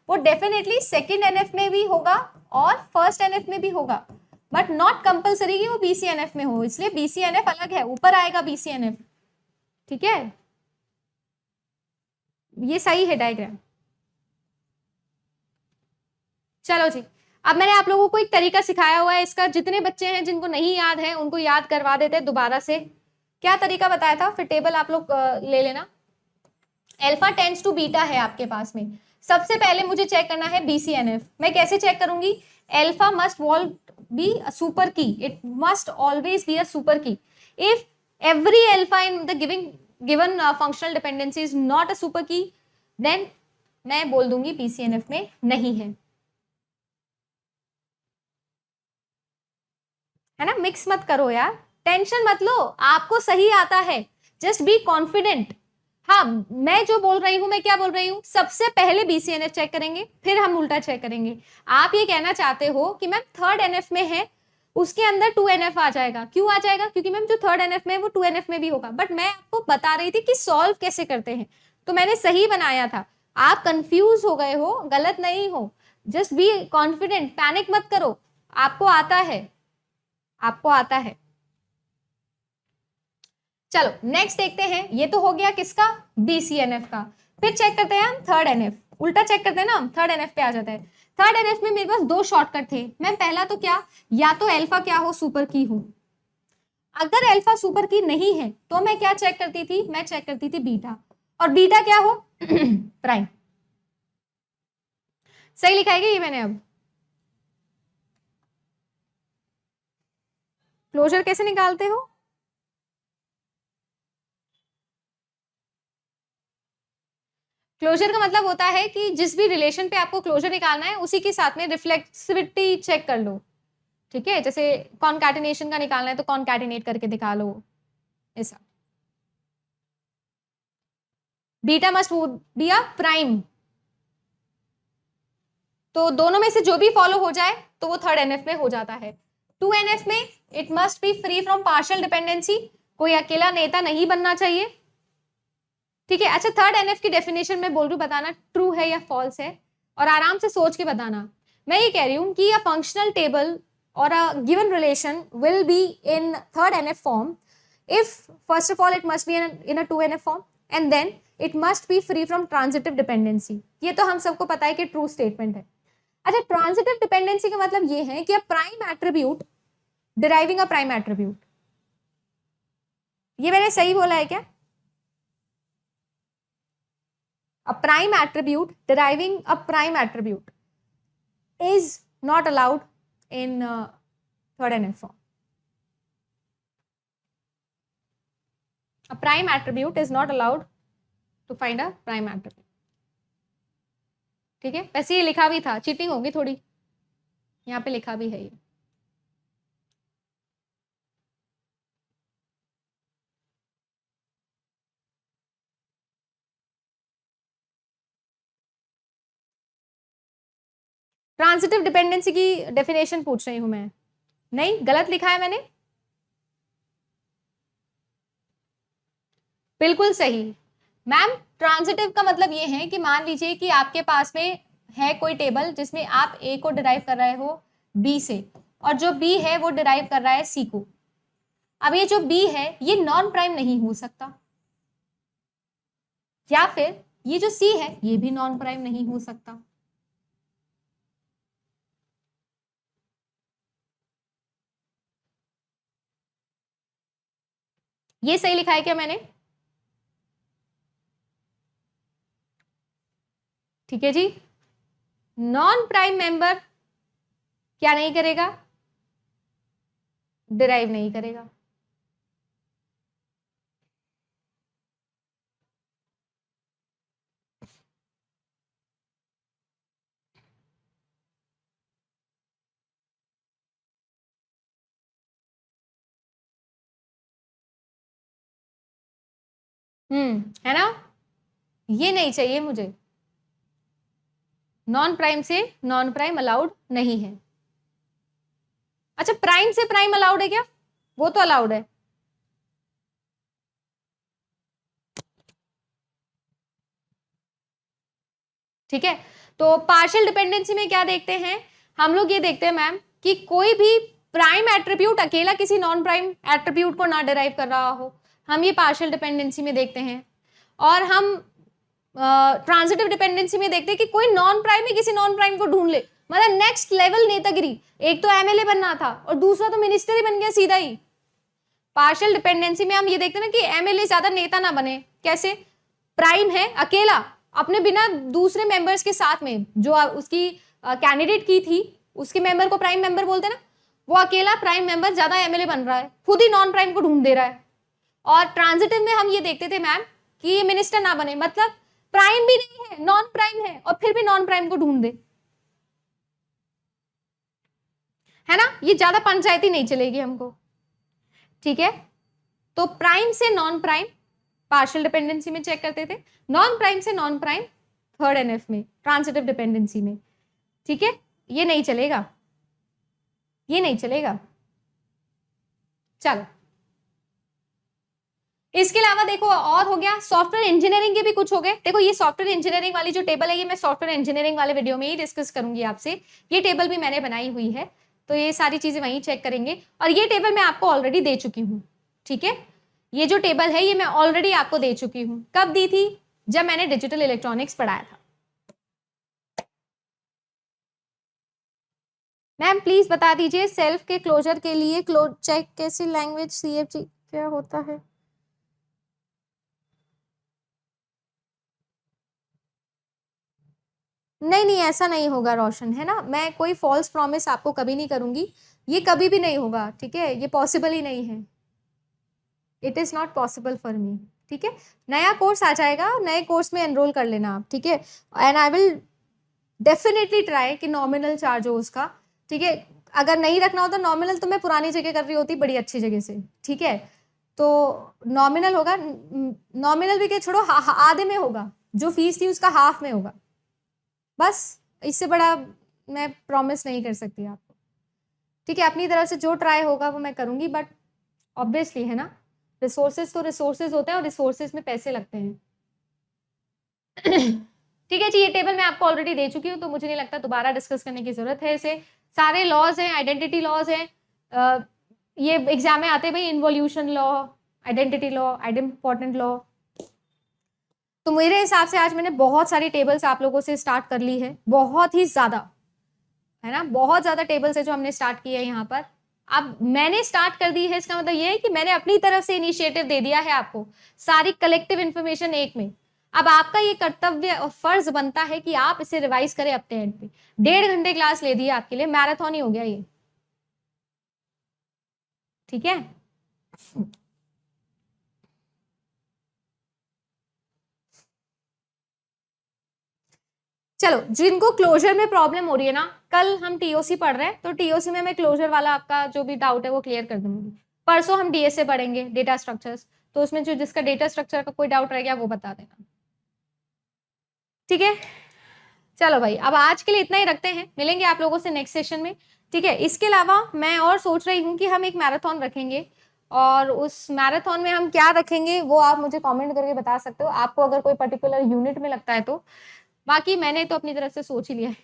वो डेफिनेटली 2nd NF में भी होगा और 1st NF में भी होगा, बट नॉट कंपल्सरी कि वो BCNF में हो, इसलिए BCNF अलग है, ऊपर आएगा BCNF। ठीक है, ये सही है डायग्राम। चलो जी, अब मैंने आप लोगों को एक तरीका सिखाया हुआ है इसका, जितने बच्चे हैं जिनको नहीं याद है उनको याद करवा देते हैं दोबारा से। क्या तरीका बताया था? फिर टेबल आप लोग ले लेना। अल्फा टेंड्स टू बीटा है आपके पास में। सबसे पहले मुझे चेक करना है BCNF। मैं कैसे चेक करूंगी? Alpha must be a super key, it must always be a super key. If every alpha in the given functional dependency is not a super key, then मैं बोल दूंगी BCNF में नहीं है, है ना? मिक्स मत करो यार, टेंशन मत लो, आपको सही आता है, जस्ट बी कॉन्फिडेंट। हाँ, मैं जो बोल रही हूं, मैं क्या बोल रही हूँ, सबसे पहले BCNF चेक करेंगे, फिर हम उल्टा चेक करेंगे। आप ये कहना चाहते हो कि मैम 3rd NF में है, उसके अंदर 2NF आ जाएगा। क्यों आ जाएगा? क्योंकि मैम जो 3rd NF में है वो 2NF में भी होगा, बट मैं आपको बता रही थी कि सॉल्व कैसे करते हैं, तो मैंने सही बनाया था। आप कंफ्यूज हो गए हो, गलत नहीं हो, जस्ट बी कॉन्फिडेंट, पैनिक मत करो, आपको आता है, आपको आता है। चलो नेक्स्ट देखते हैं, ये तो हो गया किसका? BCNF का। फिर चेक करते हैं हम 3rd NF। उल्टा चेक करते हैं ना हम, थर्ड एनएफ पे आ जाता है। थर्ड एनएफ में मेरे पास दो शॉर्टकट थे मैम। पहला तो क्या, या तो अल्फा क्या हो, सुपर की हो। अगर अल्फा सुपर की नहीं है तो मैं क्या चेक करती थी, मैं चेक करती थी बीटा, और बीटा क्या हो प्राइम। सही लिखा है ये मैंने। अब क्लोजर कैसे निकालते हो? क्लोजर का मतलब होता है कि जिस भी रिलेशन पे आपको क्लोजर निकालना है उसी के साथ में रिफ्लेक्सिविटी चेक कर लो, ठीक है। जैसे कॉनकैटिनेशन का निकालना है तो कॉनकैटिनेट करके दिखा लो, ऐसा। Beta must be a prime, तो दोनों में से जो भी फॉलो हो जाए तो वो थर्ड एनएफ में हो जाता है। टू एनएफ में it must be free from partial dependency, कोई अकेला नेता नहीं बनना चाहिए, ठीक है। अच्छा, थर्ड एनएफ की डेफिनेशन में बोल रही हूँ, बताना ट्रू है या फॉल्स है, और आराम से सोच के बताना। मैं ये कह रही हूँ कि a functional table or a given relation will be in third NF form if first of all it must be in a 2NF form and then it must be free from transitive dependency। ये तो हम सबको पता है कि true statement है। अच्छा, transitive dependency का मतलब ये है कि a prime attribute deriving a prime attribute. ये मैंने सही बोला है क्या? A prime attribute deriving a prime attribute is not allowed in third NF form. A prime attribute is not allowed to find a prime attribute. ठीक है, वैसे ये लिखा भी था, चीटिंग होगी थोड़ी, यहाँ पे लिखा भी है ये। ट्रांजिटिव डिपेंडेंसी की डेफिनेशन पूछ रही हूं मैं, नहीं गलत लिखा है मैंने? बिल्कुल सही मैम। ट्रांजिटिव का मतलब ये है कि मान लीजिए कि आपके पास में है कोई टेबल जिसमें आप ए को डिराइव कर रहे हो बी से, और जो बी है वो डिराइव कर रहा है सी को। अब ये जो बी है ये नॉन प्राइम नहीं हो सकता, या फिर ये जो सी है ये भी नॉन प्राइम नहीं हो सकता। ये सही लिखा है क्या मैंने? ठीक है जी। नॉन प्राइम मेंबर क्या नहीं करेगा? डिराइव नहीं करेगा। है ना, ये नहीं चाहिए मुझे। नॉन प्राइम से नॉन प्राइम अलाउड नहीं है। अच्छा, प्राइम से प्राइम अलाउड है क्या? वो तो अलाउड है। ठीक है, तो पार्शियल डिपेंडेंसी में क्या देखते हैं हम लोग? ये देखते हैं मैम कि कोई भी प्राइम एट्रीब्यूट अकेला किसी नॉन प्राइम एट्रीब्यूट को ना डिराइव कर रहा हो, हम ये पार्शियल डिपेंडेंसी में देखते हैं। और हम ट्रांजिटिव डिपेंडेंसी में देखते हैं कि कोई नॉन प्राइम ही किसी नॉन प्राइम को ढूंढ ले, मतलब नेक्स्ट लेवल नेतागिरी। एक तो एमएलए बनना था और दूसरा तो मिनिस्टर ही बन गया सीधा ही। पार्शियल डिपेंडेंसी में हम ये देखते हैं ना कि एमएलए ज्यादा नेता ना बने। कैसे? प्राइम है अकेला, अपने बिना दूसरे मेंबर्स के साथ में, जो उसकी कैंडिडेट की थी उसके मेंबर को प्राइम मेंबर बोलते ना, वो अकेला प्राइम मेंबर ज्यादा एमएलए बन रहा है, खुद ही नॉन प्राइम को ढूंढ दे रहा है। और ट्रांजिटिव में हम ये देखते थे मैम कि ये मिनिस्टर ना बने, मतलब प्राइम भी नहीं है, नॉन प्राइम है, और फिर भी नॉन प्राइम को ढूंढ दे, है ना। ये ज्यादा पंचायती नहीं चलेगी हमको, ठीक है। तो प्राइम से नॉन प्राइम पार्शियल डिपेंडेंसी में चेक करते थे, नॉन प्राइम से नॉन प्राइम थर्ड एनएफ में ट्रांजिटिव डिपेंडेंसी में, ठीक है। ये नहीं चलेगा, ये नहीं चलेगा। चलो, इसके अलावा देखो और हो गया, सॉफ्टवेयर इंजीनियरिंग के भी कुछ हो गए। देखो ये सॉफ्टवेयर इंजीनियरिंग वाली जो टेबल है ये मैं सॉफ्टवेयर इंजीनियरिंग वाले वीडियो में ही डिस्कस करूंगी आपसे। ये टेबल भी मैंने बनाई हुई है, तो ये सारी चीजें वहीं चेक करेंगे। और ये टेबल मैं आपको ऑलरेडी दे चुकी हूँ, ठीक है। ये जो टेबल है ये मैं ऑलरेडी आपको दे चुकी हूँ। कब दी थी? जब मैंने डिजिटल इलेक्ट्रॉनिक्स पढ़ाया था। मैम प्लीज बता दीजिए सेल्फ के क्लोजर के लिए क्लोज चेक कैसी लैंग्वेज CFG क्या होता है? नहीं नहीं ऐसा नहीं होगा रोशन, है ना, मैं कोई फॉल्स प्रॉमिस आपको कभी नहीं करूंगी, ये कभी भी नहीं होगा, ठीक है, ये पॉसिबल ही नहीं है, it is not possible for me, ठीक है। नया कोर्स आ जाएगा, नए कोर्स में एनरोल कर लेना आप, ठीक है, and I will definitely try कि नॉमिनल चार्ज हो उसका, ठीक है। अगर नहीं रखना हो तो नॉमिनल तो मैं पुरानी जगह कर रही होती बड़ी अच्छी जगह से, ठीक है, तो नॉमिनल होगा, नॉमिनल भी क्या छोड़ो, आधे में होगा, जो फीस थी उसका हाफ में होगा, बस, इससे बड़ा मैं प्रॉमिस नहीं कर सकती आपको, ठीक है। अपनी तरफ से जो ट्राई होगा वो मैं करूंगी, बट ऑब्वियसली है ना, रिसोर्सेज तो रिसोर्सेज होते हैं और रिसोर्सेज में पैसे लगते हैं। ठीक है जी, ये टेबल मैं आपको ऑलरेडी दे चुकी हूँ, तो मुझे नहीं लगता दोबारा डिस्कस करने की जरूरत है इसे, सारे लॉज हैं, आइडेंटिटी लॉज हैं, ये एग्जाम में आते हैं भाई, involution law, identity law, idempotent law. तो मेरे हिसाब से आज मैंने बहुत सारी टेबल्स आप लोगों से स्टार्ट कर ली है, बहुत ही ज्यादा, है ना, बहुत ज्यादा टेबल्स है जो हमने स्टार्ट की है यहाँ पर। अब मैंने स्टार्ट कर दी है, इसका मतलब ये है कि मैंने अपनी तरफ से इनिशिएटिव दे दिया है आपको, सारी कलेक्टिव इंफॉर्मेशन एक में। अब आपका ये कर्तव्य और फर्ज बनता है कि आप इसे रिवाइज करें अपने एंड पे। 1.5 घंटे क्लास ले दी आपके लिए, मैराथन ही हो गया ये, ठीक है। चलो, जिनको क्लोजर में प्रॉब्लम हो रही है ना, कल हम टीओसी पढ़ रहे हैं, तो टीओसी में मैं क्लोजर वाला आपका जो भी डाउट है वो क्लियर कर दूंगी। परसों हम डीएसए पढ़ेंगे, डेटा स्ट्रक्चर्स, तो उसमें जो जिसका डेटा स्ट्रक्चर का कोई डाउट रह गया वो बता देना, ठीक है। चलो भाई, अब आज के लिए इतना ही रखते हैं, मिलेंगे आप लोगों से नेक्स्ट सेशन में, ठीक है। इसके अलावा मैं और सोच रही हूँ कि हम एक मैराथन रखेंगे, और उस मैराथन में हम क्या रखेंगे वो आप मुझे कमेंट करके बता सकते हो, आपको अगर कोई पर्टिकुलर यूनिट में लगता है तो। बाकी मैंने तो अपनी तरफ से सोच ही लिया है